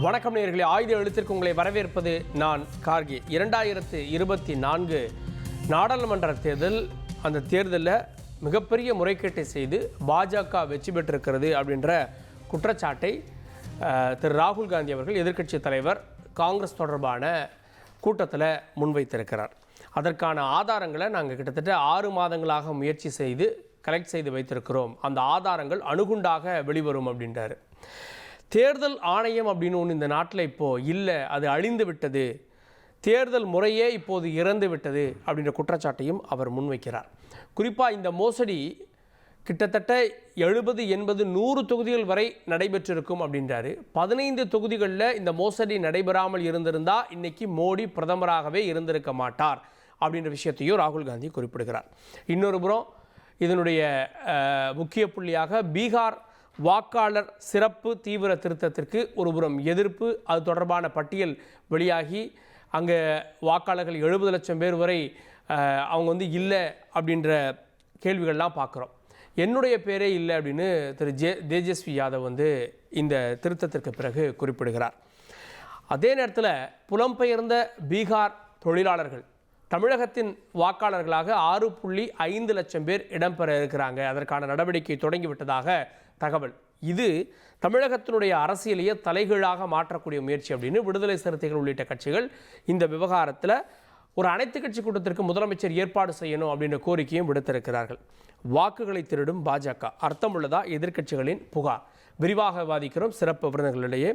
வணக்கம் நேயர்களே, ஆயுத எழுத்திற்கு உங்களை வரவேற்பது நான் கார்கே. 2024 நாடாளுமன்ற தேர்தல், அந்த தேர்தலில் மிகப்பெரிய முறைகேட்டை செய்து பாஜக வெற்றி பெற்றிருக்கிறது அப்படின்ற குற்றச்சாட்டை திரு ராகுல் காந்தி அவர்கள் எதிர்க்கட்சி தலைவர் காங்கிரஸ் தொடர்பான கூட்டத்தில் முன்வைத்திருக்கிறார். அதற்கான ஆதாரங்களை நாங்கள் கிட்டத்தட்ட 6 மாதங்களாக முயற்சி செய்து கலெக்ட் செய்து வைத்திருக்கிறோம். அந்த ஆதாரங்கள் அணுகுண்டாக வெளிவரும் அப்படின்றாரு. தேர்தல் ஆணையம் அப்படின்னு ஒன்று இந்த நாட்டில் இப்போது இல்லை, அது அழிந்து விட்டது, தேர்தல் முறையே இப்போது இறந்து விட்டது அப்படின்ற குற்றச்சாட்டையும் அவர் முன்வைக்கிறார். குறிப்பாக இந்த மோசடி கிட்டத்தட்ட 70, 80, 100 தொகுதிகள் வரை நடைபெற்றிருக்கும் அப்படின்றாரு. 15 தொகுதிகளில் இந்த மோசடி நடைபெறாமல் இருந்திருந்தால் இன்றைக்கி மோடி பிரதமராகவே இருந்திருக்க மாட்டார் அப்படின்ற விஷயத்தையும் ராகுல் காந்தி குறிப்பிடுகிறார். இன்னொரு புறம் இதனுடைய முக்கிய புள்ளியாக பீகார் வாக்காளர் சிறப்பு தீவிர திருத்தத்திற்கு ஒரு புறம் எதிர்ப்பு, அது தொடர்பான பட்டியல் வெளியாகி அங்கே வாக்காளர்கள் 70 லட்சம் பேர் வரை அவங்க இல்லை அப்படின்ற கேள்விகள்லாம் பார்க்குறோம். என்னுடைய பேரே இல்லை அப்படின்னு திரு தேஜஸ்வி யாதவ் இந்த திருத்தத்திற்கு பிறகு குறிப்பிடுகிறார். அதே நேரத்தில் புலம்பெயர்ந்த பீகார் தொழிலாளர்கள் தமிழகத்தின் வாக்காளர்களாக 6.5 லட்சம் பேர் இடம்பெற இருக்கிறாங்க. அதற்கான நடவடிக்கை தொடங்கிவிட்டதாக தகவல். இது தமிழகத்தினுடைய அரசியலையே தலைகீழாக மாற்றக்கூடிய முயற்சி அப்படின்னு விடுதலை சிறுத்தைகள் உள்ளிட்ட கட்சிகள் இந்த விவகாரத்தில் ஒரு அனைத்து கட்சி கூட்டத்திற்கு முதலமைச்சர் ஏற்பாடு செய்யணும் அப்படின்ற கோரிக்கையும் விடுத்திருக்கிறார்கள். வாக்குகளை திருடும் பாஜக அர்த்தமுள்ளதா? எதிர்க்கட்சிகளின் புகார் விரிவாக விவாதிக்கிறோம் சிறப்பு விருந்தினர்களிடையே.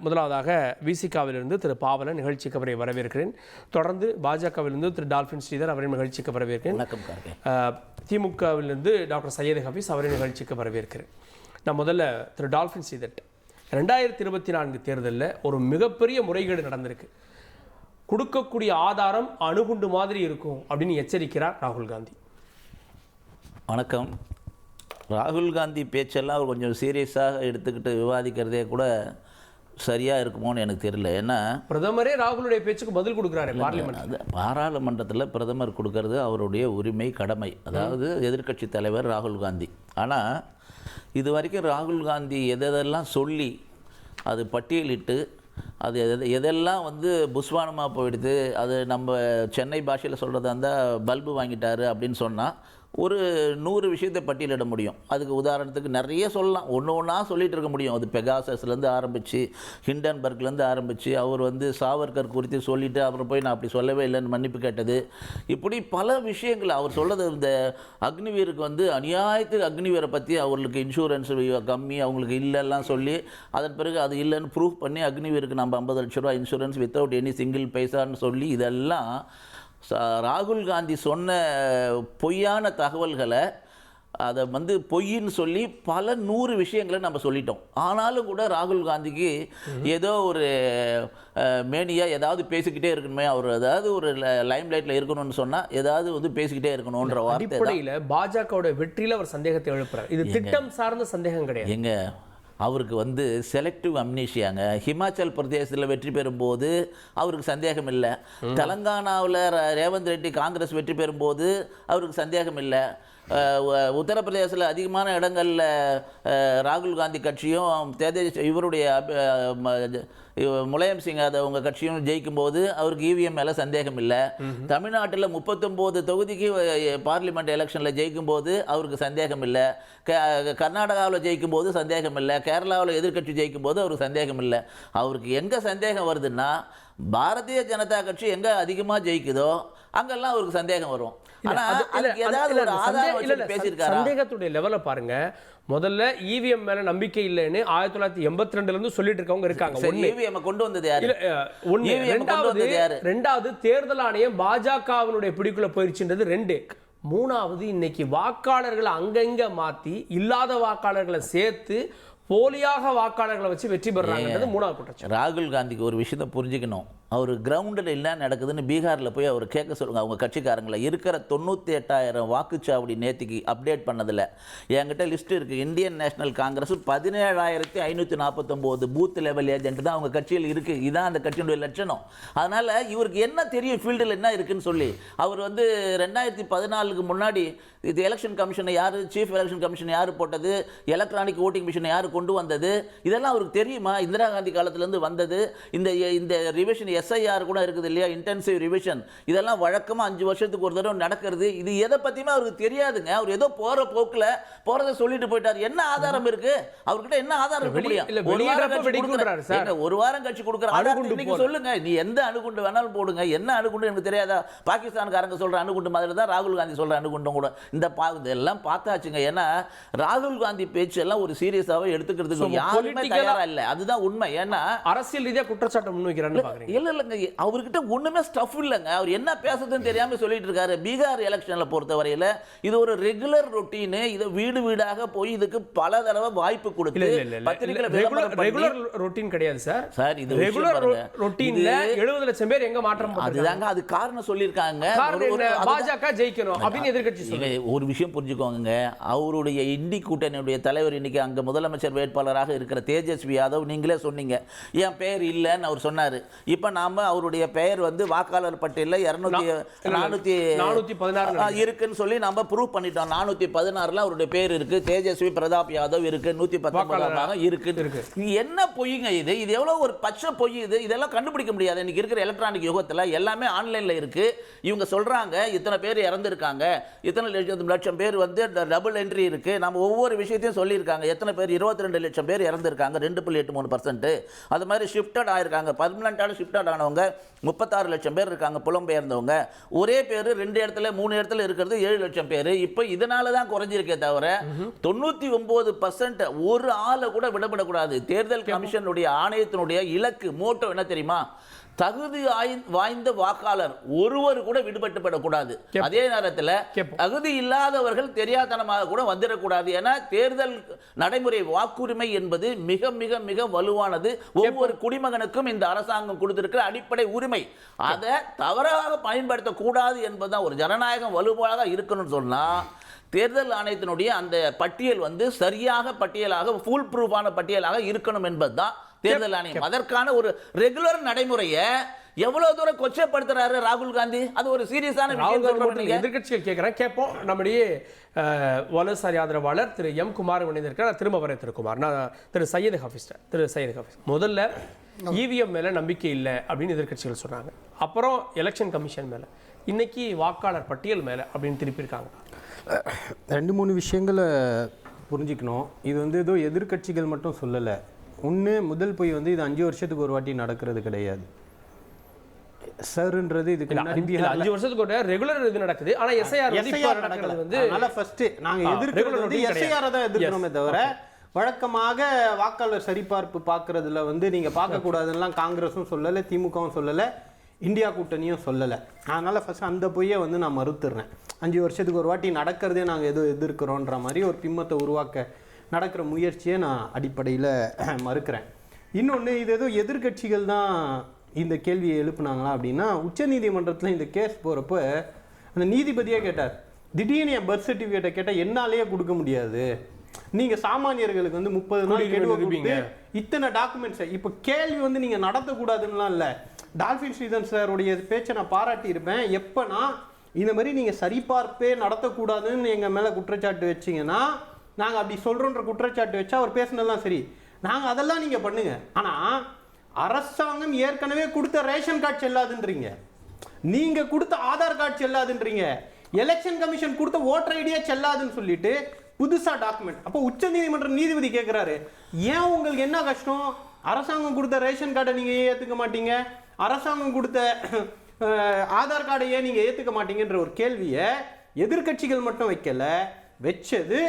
முதலாவதாக விசிகாவிலிருந்து திரு பாவலன் நிகழ்ச்சிக்கு அவரை வரவேற்கிறேன். தொடர்ந்து பாஜகவிலிருந்து திரு டால்ஃபின் ஸ்ரீதர் அவரின் நிகழ்ச்சிக்கு வரவேற்கிறேன். திமுகவிலிருந்து டாக்டர் சையது ஹபீஸ் அவரின் நிகழ்ச்சிக்கு வரவேற்கிறேன். நான் முதல்ல திரு டால்ஃபின் ஸ்ரீதர், 2024 தேர்தலில் ஒரு மிகப்பெரிய முறைகேடு நடந்திருக்கு, கொடுக்கக்கூடிய ஆதாரம் அணுகுண்டு மாதிரி இருக்கும் அப்படின்னு எச்சரிக்கிறார் ராகுல் காந்தி. வணக்கம். ராகுல் காந்தி பேச்செல்லாம் அவர் கொஞ்சம் சீரியஸாக எடுத்துக்கிட்டு விவாதிக்கிறதே கூட சரியாக இருக்குமோன்னு எனக்கு தெரியல. ஏன்னா பிரதமரே ராகுலுடைய பேச்சுக்கு பதில் கொடுக்குறாரு பாராளுமன்றத்தில். பிரதமர் கொடுக்கறது அவருடைய உரிமை, கடமை. அதாவது எதிர்க்கட்சி தலைவர் ராகுல் காந்தி. ஆனால் இது வரைக்கும் ராகுல் காந்தி எதெல்லாம் சொல்லி அது பட்டியலிட்டு அது எதெல்லாம் புஸ்வானமாக போயிடுது, அது நம்ம சென்னை பாஷையில் சொல்கிறதா இருந்தால் பல்பு வாங்கிட்டாரு அப்படின்னு சொன்னால் ஒரு 100 விஷயத்தை பட்டியலிட முடியும். அதுக்கு உதாரணத்துக்கு நிறைய சொல்லலாம், ஒன்றா சொல்லிகிட்டு இருக்க முடியும். அது பெகாசஸ்லேருந்து ஆரம்பித்து ஹிண்டன்பர்க்லேருந்து ஆரம்பித்து அவர் சாவர்கர் குறித்து சொல்லிவிட்டு அப்புறம் போய் நான் அப்படி சொல்லவே இல்லைன்னு மன்னிப்பு கேட்டது, இப்படி பல விஷயங்கள் அவர் சொல்கிறது. இந்த அக்னிவீருக்கு அநியாயத்துக்கு அக்னிவீரை பற்றி அவர்களுக்கு இன்சூரன்ஸ் கம்மி, அவங்களுக்கு இல்லைலாம் சொல்லி அதன் பிறகு அது இல்லைன்னு ப்ரூஃப் பண்ணி அக்னிவீருக்கு நம்ம 50 லட்ச ரூபா இன்சூரன்ஸ் வித்தவுட் எனி சிங்கிள் பைசான்னு சொல்லி இதெல்லாம் ராகுல் காந்தி சொன்ன பொய்யான தகவல்களை அதை பொய்ன்னு சொல்லி பல 100 விஷயங்களை நம்ம சொல்லிட்டோம். ஆனாலும் கூட ராகுல் காந்திக்கு ஏதோ ஒரு மேனியா ஏதாவது பேசிக்கிட்டே இருக்கணுமே, அவர் ஏதாவது ஒரு லைம் லைட்டில் இருக்கணும்னு சொன்னால் ஏதாவது பேசிக்கிட்டே இருக்கணுன்ற வார்த்தையில் பாஜகவோட வெற்றியில் அவர் சந்தேகத்தை எழுப்புறார். இது திட்டம் சார்ந்த சந்தேகம் கிடையாது. எங்க அவருக்கு செலக்டிவ் அம்னீஷியாங்க. ஹிமாச்சல் பிரதேசத்தில் வெற்றி பெறும்போது அவருக்கு சந்தேகம் இல்லை, தெலங்கானாவில் ரேவந்த் ரெட்டி காங்கிரஸ் வெற்றி பெறும்போது அவருக்கு சந்தேகம் இல்லை, உத்தரப்பிரதேசத்தில் அதிகமான இடங்களில் ராகுல் காந்தி கட்சியும் இவருடைய முலாயம் சிங் யாதவ் உங்கள் கட்சியும் ஜெயிக்கும்போது அவருக்கு இவிஎம் மேலே சந்தேகம் இல்லை, தமிழ்நாட்டில் 39 தொகுதிக்கு பார்லிமெண்ட் எலெக்ஷனில் ஜெயிக்கும்போது அவருக்கு சந்தேகம் இல்லை, கர்நாடகாவில் ஜெயிக்கும்போது சந்தேகம் இல்லை, கேரளாவில் எதிர்கட்சி ஜெயிக்கும்போது அவருக்கு சந்தேகம் இல்லை. அவருக்கு எங்கே சந்தேகம் வருதுன்னா பாரதிய ஜனதா கட்சி எங்கே அதிகமாக ஜெயிக்குதோ அங்கெல்லாம் அவருக்கு சந்தேகம் வரும். சந்தேகத்துடைய லெவலை பாருங்க. முதல்ல இவிஎம் மேல நம்பிக்கை இல்லைன்னு 1982 சொல்லிட்டு இருக்கவங்க இருக்காங்க. கொண்டு வந்தது யாரு? ரெண்டாவது தேர்தல் ஆணையம் பாஜகவினுடைய பிடிக்குள்ள போயிருச்சுன்றது 2. மூணாவது இன்னைக்கு வாக்காளர்களை அங்கங்க மாத்தி இல்லாத வாக்காளர்களை சேர்த்து போலியாக வாக்காளர்களை வச்சு வெற்றி பெறாங்க. 3வது குற்றச்சாட்டு. ராகுல் காந்திக்கு ஒரு விஷயத்தை புரிஞ்சுக்கணும். அவர் கிரவுண்டில் என்ன நடக்குதுன்னு பீகாரில் போய் அவர் கேட்க சொல்லுங்கள். அவங்க கட்சிக்காரங்களை இருக்கிற 98,000 வாக்குச்சாவடி நேற்றுக்கு அப்டேட் பண்ணதில்லை. என்கிட்ட லிஸ்ட்டு இருக்குது. Indian national Congress 17,549 booth level agent தான் அவங்க கட்சியில் இருக்குது. இதுதான் அந்த கட்சியினுடைய லட்சணம். அதனால் இவருக்கு என்ன தெரியும் ஃபீல்டில் என்ன இருக்குதுன்னு சொல்லி. அவர் 2014க்கு முன்னாடி இது எலெக்ஷன் கமிஷனை யார், சீஃப் எலெக்ஷன் கமிஷன் யார் போட்டது, எலக்ட்ரானிக் ஓட்டிங் மிஷினை யார் கொண்டு வந்தது இதெல்லாம் அவருக்கு தெரியுமா? இந்திரா காந்தி காலத்திலேருந்து வந்தது. இந்த ரிவிஷன் எஸ்ஐஆர் கூட இருக்குது இல்லையா, இன்டென்சிவ் ரிவிஷன், இதெல்லாம் வழக்கமாக 5 வருஷத்துக்கு ஒரு தடவை நடக்கிறது. இது எதை பற்றியுமே அவருக்கு தெரியாதுங்க. அவர் ஏதோ போகிற போக்கில் போகிறத சொல்லிட்டு போயிட்டார். என்ன ஆதாரம் இருக்கு அவர்கிட்ட? என்ன ஆதாரம் இருக்க முடியும்? ஒரு வாரம் கழிச்சு கொடுக்குறாரு. இன்னைக்கு சொல்லுங்க, நீ எந்த அணுகுண்டு வேணாலும் போடுங்க. என்ன அணுகுண்டு எனக்கு தெரியாதா? பாகிஸ்தான்காரங்க சொல்ற அணுகுண்டு மாதிரி தான் ராகுல் காந்தி சொல்ற அணுகுண்டும் கூட. இதெல்லாம் பார்த்தாச்சுங்க. ஏன்னா ராகுல் காந்தி பேச்சு எல்லாம் ஒரு சீரியஸாவே எடுத்துக்கிறதுக்கு யாருமே தயாரா இல்ல. அதுதான் உண்மை. ஏன்னா அரசியல் ரீதியா குற்றச்சாட்டு முன்வைக்கிறான்னு பாக்குறீங்க. இல்லங்க, அவர்கிட்ட ஒண்ணுமே ஸ்டஃப் இல்லங்க. அவர் என்ன பேசுறதுன்னு தெரியாம சொல்லிட்டு இருக்காரு. பீகார் எலெக்ஷன்ல பொறுத்தவரையில இது ஒரு ரெகுலர் ரொட்டீன். இது வீடு வீடாக போய் இதுக்கு பல தடவை வாய்ப்பு கொடுத்து பத்திரிகையில ரெகுலர் ரொட்டீன் கிடையாது சார். சார் இது ரெகுலர் ரொட்டீன்ல 70 லட்சம் பேர் எங்க மாற்றம் அதுதாங்க. அது காரணம் சொல்லிருக்காங்க. பாஜக ஜெயிக்கணும் அப்படின்னு எதிர்க்கட்சி சொல்லுங்க. ஒரு விஷயம் புரிஞ்சுக்கோங்க, அவருடைய இண்டி கூட்டணியுடைய தலைவர் இன்னைக்கு அங்க முதலமைச்சர் வேட்பாளராக இருக்கிற தேஜஸ்வி யாதவ், நீங்களே சொன்னீங்க என் பெயர் இல்லைன்னு அவர் சொன்னாரு. இப்ப நாம அவருடைய பெயர் வந்து வாக்காளர் பட்டியலில் 416 இருக்குன்னு சொல்லி நம்ம ப்ரூவ் பண்ணிட்டோம். 416 அவருடைய பேர் இருக்கு. தேஜஸ்வி பிரதாப் யாதவ் இருக்கு. 119 இருக்கு. என்ன பொய்ங்க இது? இது எவ்வளவு ஒரு பச்சை பொய் இது. இதெல்லாம் கண்டுபிடிக்க முடியாது. இன்னைக்கு இருக்கிற எலக்ட்ரானிக் யுகத்துல எல்லாமே ஆன்லைன்ல இருக்கு. இவங்க சொல்றாங்க இத்தனை பேர் இறந்திருக்காங்க, இத்தனை லட்சம் பேர் வந்து டபுள் என்ட்ரி இருக்கு. நம்ம ஒவ்வொரு விஷயத்தையும் சொல்லியிருக்காங்க. எத்தனை பேர்? 22 லட்சம் பேர் இறந்திருக்காங்க, 2.83%. அது மாதிரி ஷிஃப்டட் ஆயிருக்காங்க. பர்மனண்டான ஷிஃப்டட் ஆனவங்க 36 லட்சம் பேர் இருக்காங்க, புலம்பெயர்ந்தவங்க. ஒரே பேர் 2 இடத்துல 3 இடத்துல இருக்கிறது 7 லட்சம் பேர். இப்போ இதனால தான் குறைஞ்சிருக்கே தவிர 99% ஒரு ஆளை கூட விடப்படக்கூடாது. தேர்தல் கமிஷனுடைய ஆணையத்தினுடைய இலக்கு மோட்டோ என்ன தெரியுமா? தகுதி வாய்ந்த வாக்காளர் ஒருவர் கூட விடுபட்டுப்படக்கூடாது. அதே நேரத்தில் தகுதி இல்லாதவர்கள் தெரியாதனமாக கூட வந்துடக்கூடாது. என தேர்தல் நடைமுறை வாக்குரிமை என்பது மிக மிக மிக வலுவானது. ஒவ்வொரு குடிமகனுக்கும் இந்த அரசாங்கம் கொடுத்திருக்கிற அடிப்படை உரிமை. அதை தவறாக பயன்படுத்தக்கூடாது என்பதுதான். ஒரு ஜனநாயகம் வலுவாக இருக்கணும்னு சொன்னா தேர்தல் ஆணையத்தினுடைய அந்த பட்டியல் வந்து சரியாக பட்டியலாக ஃபுல் ப்ரூஃபான பட்டியலாக இருக்கணும் என்பதுதான் தேர்தல் ஆணையம். அதற்கான ஒரு ரெகுலர் நடைமுறையை எவ்வளவு தூரம் கொச்சைப்படுத்துறாரு ராகுல் காந்தி? அது ஒரு சீரியஸான விஷயம். எதிர்க்கட்சிகள் கேட்கிறேன், கேட்போம். நம்முடைய வலதுசாரி ஆதரவாளர் திரு எம் குமார் இணைந்திருக்கிறார். திரும்ப வரேன் திரு குமார். நான் திரு சையது ஹாஃபிஸ். முதல்ல இவிஎம் மேல நம்பிக்கை இல்லை அப்படின்னு எதிர்க்கட்சிகள் சொன்னாங்க. அப்புறம் எலெக்ஷன் கமிஷன் மேல, இன்னைக்கு வாக்காளர் பட்டியல் மேல அப்படின்னு திருப்பியிருக்காங்க. 2-3 விஷயங்களை புரிஞ்சுக்கணும். இது வந்து ஏதோ எதிர்க்கட்சிகள் மட்டும் சொல்லலை. முதல் போய் வந்து இது 5 வருஷத்துக்கு ஒரு வாட்டி நடக்கிறது கிடையாது சார்ன்றது. இதுக்கு 5 வருஷத்துக்கு ஒரு ரெகுலர் இது நடக்குது. ஆனா எஸ்ஐஆர் நடக்கிறது வந்து அதனால ஃபர்ஸ்ட் நாங்க எதிர்க்கிறது வந்து எஸ்ஐஆர் தான் எதிர்க்கிறோமே தவிர வழக்கமாக வாக்காளர் சரிபார்ப்பு பார்க்கறதுல வந்து நீங்க பார்க்க கூடாதுன்னா காங்கிரஸும் சொல்லலை, திமுகவும் சொல்லலை, இந்தியா கூட்டணியும் சொல்லலை. அதனால ஃபர்ஸ்ட் அந்த பொய்யை வந்து நான் மறுத்துறேன். 5 வருஷத்துக்கு ஒரு வாட்டி நடக்கிறதே நாங்கள் ஏதோ எதிர்க்கிறோன்ற மாதிரி ஒரு பிம்பத்தை உருவாக்க நடக்கிற முயற்சியை நான் அடிப்படையில் மறுக்கிறேன். இன்னொன்று, இது ஏதோ எதிர்க்கட்சிகள் தான் இந்த கேள்வியை எழுப்புனாங்களா அப்படின்னா, உச்சநீதிமன்றத்தில் இந்த கேஸ் போகிறப்ப அந்த நீதிபதியே கேட்டார், திடீர்னு என் பர்த் சர்டிஃபிகேட்டை கேட்டால் என்னாலேயே கொடுக்க முடியாது, நீங்கள் சாமானியர்களுக்கு வந்து 30 நாள் கெடுவை கொடுத்து இத்தனை டாக்குமெண்ட்ஸை இப்போ கேள்வி வந்து நீங்கள் நடத்தக்கூடாதுன்னெலாம் இல்லை. டால்ஃபின் ஸ்ரீதர் சாருடைய பேச்சை நான் பாராட்டியிருப்பேன். எப்போனா இந்த மாதிரி நீங்கள் சரிபார்ப்பே நடத்தக்கூடாதுன்னு எங்கள் மேலே குற்றச்சாட்டு வச்சிங்கன்னா, நாங்கள் அப்படி சொல்கிறோன்ற குற்றச்சாட்டு வச்சா அவர் பேசுனதெல்லாம் சரி, நாங்கள் அதெல்லாம் நீங்கள் பண்ணுங்க. ஆனால் அரசாங்கம் ஏற்கனவே கொடுத்த ரேஷன் கார்டு செல்லாதுன்றீங்க, நீங்கள் கொடுத்த ஆதார் கார்டு செல்லாதுன்றீங்க, எலெக்ஷன் கமிஷன் கொடுத்த ஓட்டர் ஐடியா செல்லாதுன்னு சொல்லிட்டு புதுசாக டாக்குமெண்ட். அப்போ உச்சநீதிமன்ற நீதிபதி கேட்குறாரு, ஏன் உங்களுக்கு என்ன கஷ்டம்? அரசாங்கம் கொடுத்த ரேஷன் கார்டை நீங்கள் ஏன் ஏற்றுக்க மாட்டீங்க? அரசாங்கம் கொடுத்த ஆதார் கார்டை ஏன் நீங்கள் ஏற்றுக்க மாட்டீங்கன்ற ஒரு கேள்வியை எதிர்க்கட்சிகள் மட்டும் வைக்கல, வச்சது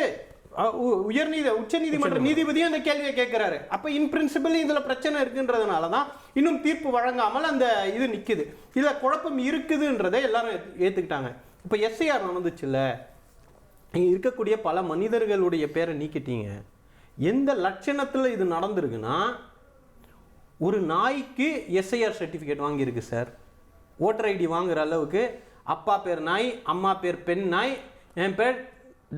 உச்சநீதிமன்ற நீதிபதியும் அந்த கேள்வியை கேட்கிறாரு. அப்ப இன் பிரின்சிபல் இதுல பிரச்சனை இருக்குன்றதுனால தான் இன்னும் தீர்ப்பு வழங்காமல் அந்த இது நிக்குது. இதுல குழப்பம் இருக்குதுன்றதை எல்லாரும் ஏத்துக்கிட்டாங்க. இப்ப எஸ்ஐஆர் நடந்துச்சுல்ல, இங்க இருக்கக்கூடிய பல மனிதர்களுடைய பேரை நீக்கிட்டீங்க. எந்த லட்சணத்துல இது நடந்திருக்குன்னா, ஒரு நாய்க்கு எஸ்ஐஆர் சர்டிபிகேட் வாங்கியிருக்கு சார். ஓட்டர் ஐடி வாங்குற அளவுக்கு அப்பா பேர் நாய், அம்மா பேர் பெண் நாய், என் பேர்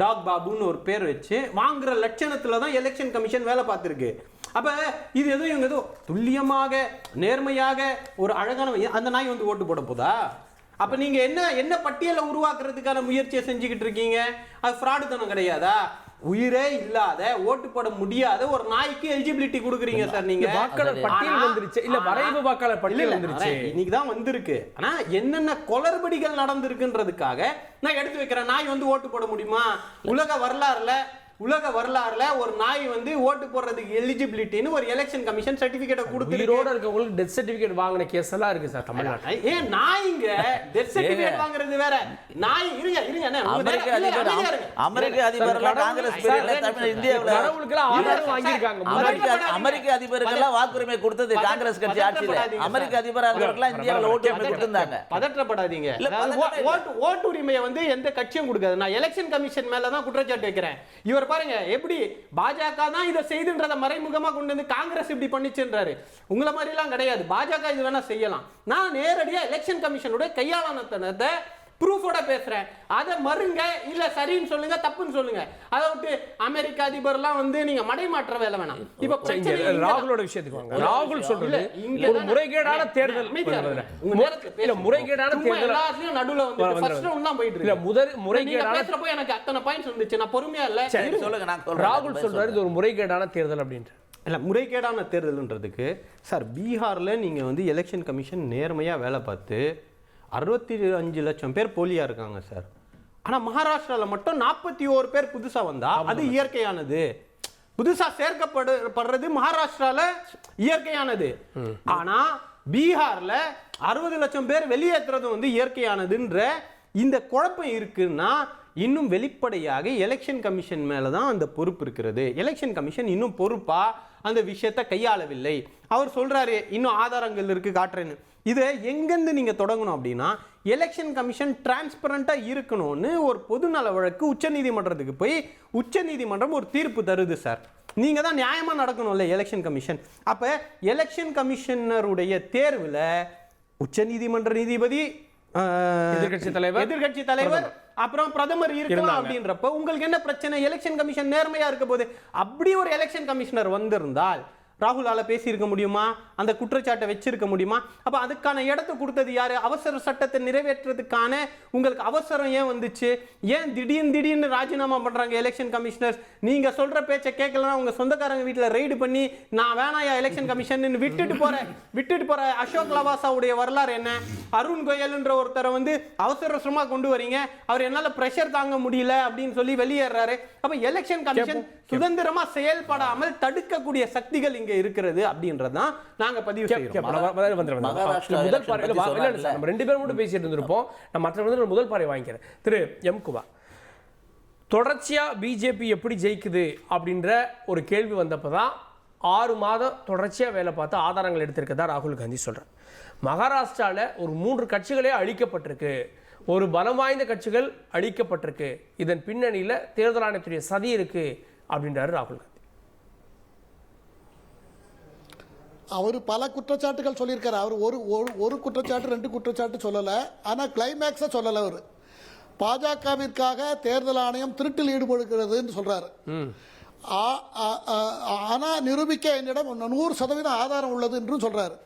டாக் பாபுன்னு ஒரு பேர் வச்சு வாங்குற லட்சணத்துல தான் எலெக்ஷன் கமிஷன் வேலை பார்த்துருக்கு. அப்ப இது ஏதோ இவங்க ஏதோ துல்லியமாக நேர்மையாக ஒரு அழகான அந்த நாய் வந்து ஓட்டு போட போதா? அப்ப நீங்க என்ன பட்டியலை உருவாக்குறதுக்கான முயற்சியை செஞ்சுக்கிட்டு இருக்கீங்க? அது ஃப்ராடு தனம் கிடையாதா? உயிரே இல்லாத ஓட்டு போட முடியாத ஒரு நாய்க்கு எலிஜிபிலிட்டி கொடுக்குறீங்க சார் நீங்க. வாக்காளர் பட்டியல் வந்துருச்சு இல்ல, வரைவு வாக்காளர் பட்டியல் வந்துருச்சு, இன்னைக்கு தான் வந்திருக்கு. ஆனா என்னென்ன குளறுபடிகள் நடந்திருக்குன்றதுக்காக நான் எடுத்து வைக்கிறேன். நாய் வந்து ஓட்டு போட முடியுமா? உலக வரலாறுல ஒரு நாய் வந்து ஓட்டு போடுறதுக்கு எலிஜிபிலிட்டின்னு ஒரு எலெக்ஷன் கமிஷன் சர்டிபிகேட் கொடுத்து உயிரோட இருக்கவங்களுக்கு டெத் சர்டிபிகேட் வாங்கின கேஸ் எல்லாம் இருக்கு சார் தமிழ்நாட்டில். ஏன் நாய்ங்க டெத் சர்டிபிகேட் வாங்குறது வேற, நாய் இருங்க அமெரிக்க அதிபர்கள் காங்கிரஸ் கடவுளுக்கெல்லாம் ஆதாரம் வாங்கியிருக்காங்க. அமெரிக்க அதிபருக்கெல்லாம் வாக்குரிமை கொடுத்தது காங்கிரஸ் கட்சி ஆட்சியில. அமெரிக்க அதிபராக இருந்தவர்கள்லாம் இந்தியாவில் ஓட்டு உரிமை கொடுத்திருந்தாங்க. பதற்றப்படாதீங்க. ஓட்டு உரிமையை வந்து எந்த கட்சியும் கொடுக்காது. நான் எலெக்ஷன் கமிஷன் மேலதான் குற்றச்சாட்டு வைக்கிறேன். இவர் பாருங்க எப்படி பாஜக தான் இதை செய்துன்றத மறைமுகமா கொண்டு வந்து காங்கிரஸ் இப்படி பண்ணிச்சுன்றாரு. உங்களை மாதிரி எல்லாம் கிடையாது. பாஜக இது வேணா செய்யலாம். நான் நேரடியா எலெக்ஷன் கமிஷனுடைய கையாளனத்தனத்தை ப்ரூஃபோட பேசுறேன். அதை மறுங்க, இல்ல சரின்னு சொல்லுங்க, தப்புன்னு சொல்லுங்க. அதை விட்டு அமெரிக்க அதிபர்லாம் வந்து நீங்க மடைமாற்ற வேலை வேணாம். இப்ப ராகுலோட விஷயத்துக்கு வாங்க. ராகுல் சொல்றது ஒரு முறைகேடான தேர்தல், முறைகேடான தேர்தல் எல்லாத்துலயும் நடுவுல வந்து ஃபர்ஸ்ட் ரவுண்ட் தான் போயிட்டு இருக்கு. முதல் முறைகேடான பேசுறப்போ எனக்கு அத்தனை பாயிண்ட்ஸ் வந்துச்சு. நான் பொறுமையா இல்ல சொல்லுங்க. நான் ராகுல் சொல்றாரு இது ஒரு முறைகேடான தேர்தல் அப்படின்ற. இல்ல, முறைகேடான தேர்தல்ன்றதுக்கு சார் பீகார்ல நீங்க வந்து எலெக்ஷன் கமிஷன் நேர்மையா வேலை பார்த்து 65 லட்சம் பேர் போலியா இருக்காங்க சார். ஆனா மகாராஷ்டிரால மட்டும் 41 பேர் புதுசா வந்தா அது இயற்கையானது. புதுசா சேர்க்கப்படுறது மகாராஷ்டிரால இயற்கையானது. ஆனா பீகார்ல 60 லட்சம் பேர் வெளியேற்றுறது வந்து இயற்கையானதுன்ற இந்த குழப்பம் இருக்குன்னா இன்னும் வெளிப்படையாக எலெக்ஷன் கமிஷன் மேலதான் அந்த பொறுப்பு இருக்கிறது. எலெக்ஷன் கமிஷன் இன்னும் பொறுப்பா அந்த விஷயத்தை கையாளவில்லை. அவர் சொல்றாரு இன்னும் ஆதாரங்கள் இருக்கு காட்டுறேன்னு. இதை எங்கேருந்து நீங்க தொடங்கணும் அப்படின்னா எலெக்ஷன் கமிஷன் டிரான்ஸ்பரண்டா இருக்கணும்னு ஒரு பொதுநல வழக்கு உச்சநீதிமன்றத்துக்கு போய் உச்சநீதிமன்றம் ஒரு தீர்ப்பு தருது சார். நீங்க தான் நியாயமா நடக்கணும்ல எலெக்ஷன் கமிஷன். அப்ப எலெக்ஷன் கமிஷனருடைய தேர்வுல உச்சநீதிமன்ற நீதிபதி, எதிர்கட்சி தலைவர், அப்புறம் பிரதமர் இருக்கலாம் அப்படின்றப்ப உங்களுக்கு என்ன பிரச்சனை? எலெக்ஷன் கமிஷன் நேர்மையா இருக்க போது. அப்படி ஒரு எலெக்ஷன் கமிஷனர் வந்திருந்தால் ராகுலால பேசி இருக்க முடியுமா? அந்த குற்றச்சாட்டை வச்சிருக்க முடியுமா? அப்ப அதுக்கான இடத்தை கொடுத்தது யாரு? அவசர சட்டத்தை நிறைவேற்றுறதுக்கான உங்களுக்கு அவசரம் ஏன் வந்துச்சு? ஏன் திடீர்னு ராஜினாமா பண்றாங்க எலெக்ஷன் கமிஷனர்ஸ்? நீங்க சொல்ற பேச்சை கேட்கலன்னா உங்க சொந்தக்காரங்க வீட்டுல ரெய்டு பண்ணி நான் வேணாயா எலெக்ஷன் கமிஷன் விட்டுட்டு போற அசோக் லவாசாவுடைய வரலாறு என்ன? அருண் கோயல்ன்ற ஒருத்தரை வந்து அவசரமா கொண்டு வரீங்க, அவர் என்னால பிரஷர் தாங்க முடியல அப்படின்னு சொல்லி வெளியேறாரு. அப்ப எலெக்ஷன் கமிஷன் சுதந்திரமா செயல்படாமல் தடுக்கக்கூடிய சக்திகள் இங்க இருக்கிறது அப்படின்றதான் நாங்க பதிவு செய்யறோம். முதல் பார்வை நம்ம 2 பேரும் மட்டும் பேசிட்டு இருந்திருப்போம். நான் மற்ற முதல் பார்வை வாங்கிக்கிறேன். திரு எம் குமார், தொடர்ச்சியா பிஜேபி எப்படி ஜெயிக்குது அப்படின்ற ஒரு கேள்வி வந்தப்பதான் 6 மாதம் தொடர்ச்சியா வேலை பார்த்து ஆதாரங்கள் எடுத்திருக்கதா ராகுல் காந்தி சொல்றார். மகாராஷ்டிரால ஒரு 3 கட்சிகளே அழிக்கப்பட்டிருக்கு, ஒரு பலம் வாய்ந்த கட்சிகள் அழிக்கப்பட்டிருக்கு, இதன் பின்னணியில தேர்தல் ஆணையத்துடைய சதி இருக்கு அப்படின்றாரு ராகுல் காந்தி. அவர் பல குற்றச்சாட்டுகள் சொல்லியிருக்காரு. அவர் ஒரு குற்றச்சாட்டு 2 குற்றச்சாட்டு சொல்லலை. ஆனால் கிளைமேக்ஸை சொல்லலை. அவர் பாஜகவிற்காக தேர்தல் ஆணையம் திருட்டில் ஈடுபடுகிறதுன்னு சொல்றாரு. ஆனால் நிரூபிக்க என்னிடம் 100% ஆதாரம் உள்ளது என்று சொல்றாரு.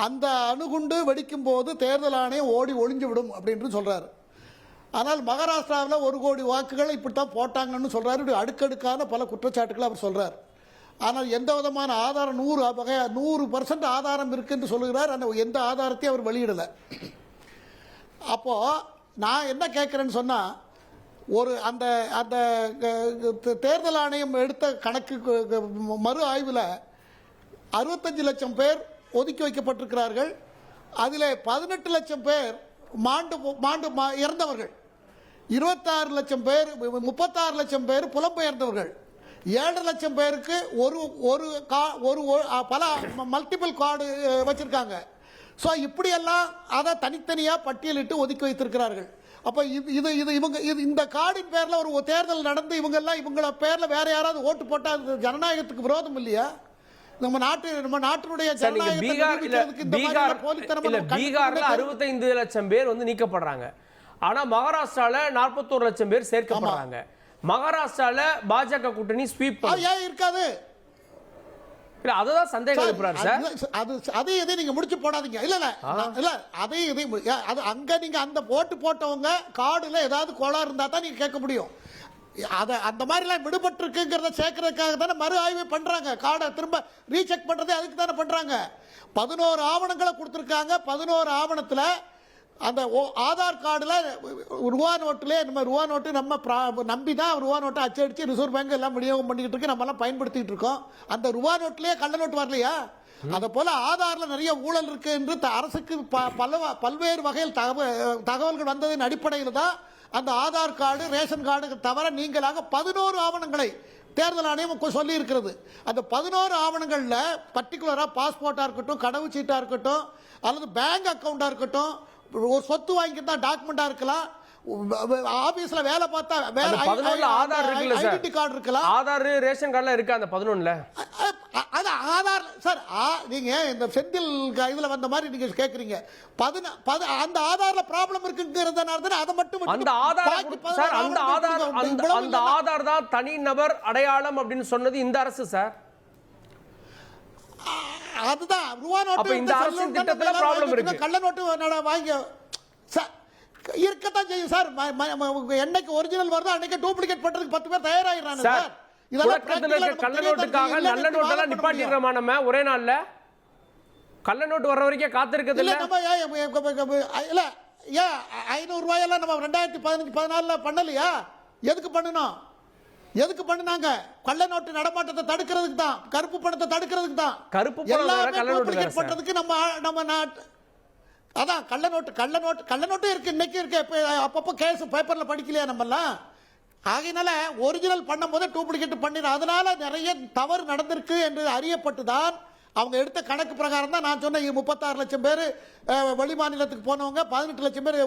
அந்த அணுகுண்டு வெடிக்கும் போது தேர்தல் ஆணையம் ஓடி ஒளிஞ்சு விடும் அப்படின்னு சொல்றாரு. ஆனால் மகாராஷ்டிராவில் 1 கோடி வாக்குகள் இப்படித்தான் போட்டாங்கன்னு சொல்றாரு. இப்படி அடுக்கடுக்கான பல குற்றச்சாட்டுகளை அவர் சொல்றார். ஆனால் எந்த விதமான ஆதாரம் 100% ஆதாரம் இருக்குன்னு சொல்லுகிறார். ஆனால் எந்த ஆதாரத்தையும் அவர் வெளியிடலை. அப்போ நான் என்ன கேட்குறேன்னு சொன்னா, ஒரு அந்த அந்த தேர்தல் ஆணையம் எடுத்த கணக்கு மறு ஆய்வில் 65 லட்சம் பேர் ஒதுக்கி வைக்கப்பட்டிருக்கிறார்கள். அதில் 18 லட்சம் பேர் மாண்டு இறந்தவர்கள், 26 லட்சம் பேர் 36 லட்சம் பேர் புலம்பெயர்ந்தவர்கள், 7 லட்சம் பேருக்கு பல மல்டிபிள் கார்டு வச்சிருக்காங்க. ஸோ இப்படியெல்லாம் அதை தனித்தனியாக பட்டியலிட்டு ஒதுக்கி வைத்திருக்கிறார்கள். அப்போ இந்த கார்டின் பேரில் ஒரு தேர்தல் நடந்து இவங்கள பேரில் வேற யாராவது ஓட்டு போட்டால் அது ஜனநாயகத்துக்கு விரோதம் இல்லையா? நம்ம நாட்டினுடைய பீகார்ல 65 லட்சம் பேர் வந்து நீக்கப்படுறாங்க. ஆனா மகாராஷ்டிரால 41 லட்சம் பேர் சேர்க்கப்படுறாங்க. மகாராஷ்டிரால பாஜக கூட்டணி ஸ்வீப் ஏன் இருக்காது? அதுதான் சந்தேகம் எழுப்புறாரு சார். அதே இதை நீங்க முடிச்சு போடாதீங்க. இல்ல அதே இதை அங்க நீங்க அந்த ஓட்டு போட்டவங்க கார்டுல ஏதாவது கோளாறு இருந்தா தான் நீங்க கேட்க முடியும். அதை அந்த மாதிரிலாம் விடுபட்டிருக்குங்கிறத சேர்க்கறதுக்காக தானே மறு ஆய்வு பண்ணுறாங்க. கார்டை திரும்ப ரீசெக் பண்ணுறதே அதுக்கு தானே பண்ணுறாங்க. 11 ஆவணங்களை கொடுத்துருக்காங்க. 11 ஆவணத்தில் அந்த ஆதார் கார்டில் ரூபா நோட்டிலே நம்ம ரூபா நோட்டு நம்ம நம்பி தான் ரூபா நோட்டை அச்சடித்து ரிசர்வ் பேங்க் எல்லாம் விநியோகம் பண்ணிக்கிட்டு இருக்கு, நம்மளாம் பயன்படுத்திகிட்டு இருக்கோம். அந்த ரூபா நோட்டிலேயே கள்ள நோட்டு வரலையா? அதை போல் ஆதாரில் நிறைய ஊழல் இருக்கு என்று அரசுக்கு பல்வேறு வகையில் தகவல்கள் வந்ததின் அடிப்படையில் தான் அந்த ஆதார் கார்டு ரேஷன் கார்டு தவிர நீங்களாக 11 ஆவணங்களை தேர்தல் ஆணையம் சொல்லி இருக்கிறது. அந்த 11 ஆவணங்களில் பர்டிகுலராக பாஸ்போர்ட்டாக இருக்கட்டும், கடவுச்சீட்டாக இருக்கட்டும், அல்லது பேங்க் அக்கௌண்ட்டாக இருக்கட்டும், ஒரு சொத்து வாங்கிட்டு டாக்குமெண்ட்டாக இருக்கலாம், ஆபீஸ்ல வேலை பார்த்தா வேலை ஆதார் இருக்குல்ல சார், ஐடென்டி கார்டு இருக்கலாம், ஆதார் ரேஷன் கார்டுல இருக்கு அந்த 11ல. அது ஆதார் சார். நீங்க இந்த செந்தில் இதுல வந்த மாதிரி நீங்க கேக்குறீங்க. அந்த ஆதார்ல ப்ராப்ளம் இருக்குங்கிறதுனால தான் அதை மட்டும் அந்த ஆதார் சார், அந்த ஆதார் தான் தனி நபர் அடையாளம் அப்படின்னு சொன்னது இந்த அரசு சார். அதுதான் ரூபா நோட்டு. அப்ப இந்த அரசு திட்டத்துல ப்ராப்ளம் இருக்கு. கள்ள நோட்டு வாங்கி இருக்கத்தான் செய்யும் சார். என்னைக்கு ஒரிஜினல் வருதோ அன்னைக்கு டூப்ளிகேட் பண்றதுக்கு 10 பேர் தயாராகிறாங்க சார். இதெல்லாம் கள்ள நோட்டுக்காக நல்ல நோட்டெல்லாம் நிப்பாட்டிடுறோமா நம்ம ஒரே நாள்ல? கள்ள நோட்டு வர வரைக்கும் காத்திருக்கிறது இல்ல. நம்ம இல்ல ஏன் 500 ரூபாயெல்லாம் நம்ம 2015-14 பண்ணலையா? எதுக்கு பண்ணணும்? எதுக்கு பண்ணுனாங்க? கள்ள நோட்டு நடமாட்டத்தை தடுக்கிறதுக்கு தான், கருப்பு பணத்தை தடுக்கிறதுக்கு தான். கருப்பு பணம் டூப்ளிகேட் பண்றதுக்கு நம்ம நாட்டு அதான் கள்ள நோட்டு இருக்கு, இன்னைக்கு இருக்கு. அப்பப்போ கேஸ் பேப்பர்ல படிக்கலையா நம்மலாம்? ஆகையினால ஒரிஜினல் பண்ணும் போதே டூப்ளிகேட் பண்ணிடுற, அதனால நிறைய தவறு நடந்திருக்கு என்று அறியப்பட்டு தான் அவங்க எடுத்த கணக்கு பிரகாரம் தான் நான் சொன்னேன் 36 லட்சம் பேர் வெளி மாநிலத்துக்கு போனவங்க, 18 லட்சம் பேர்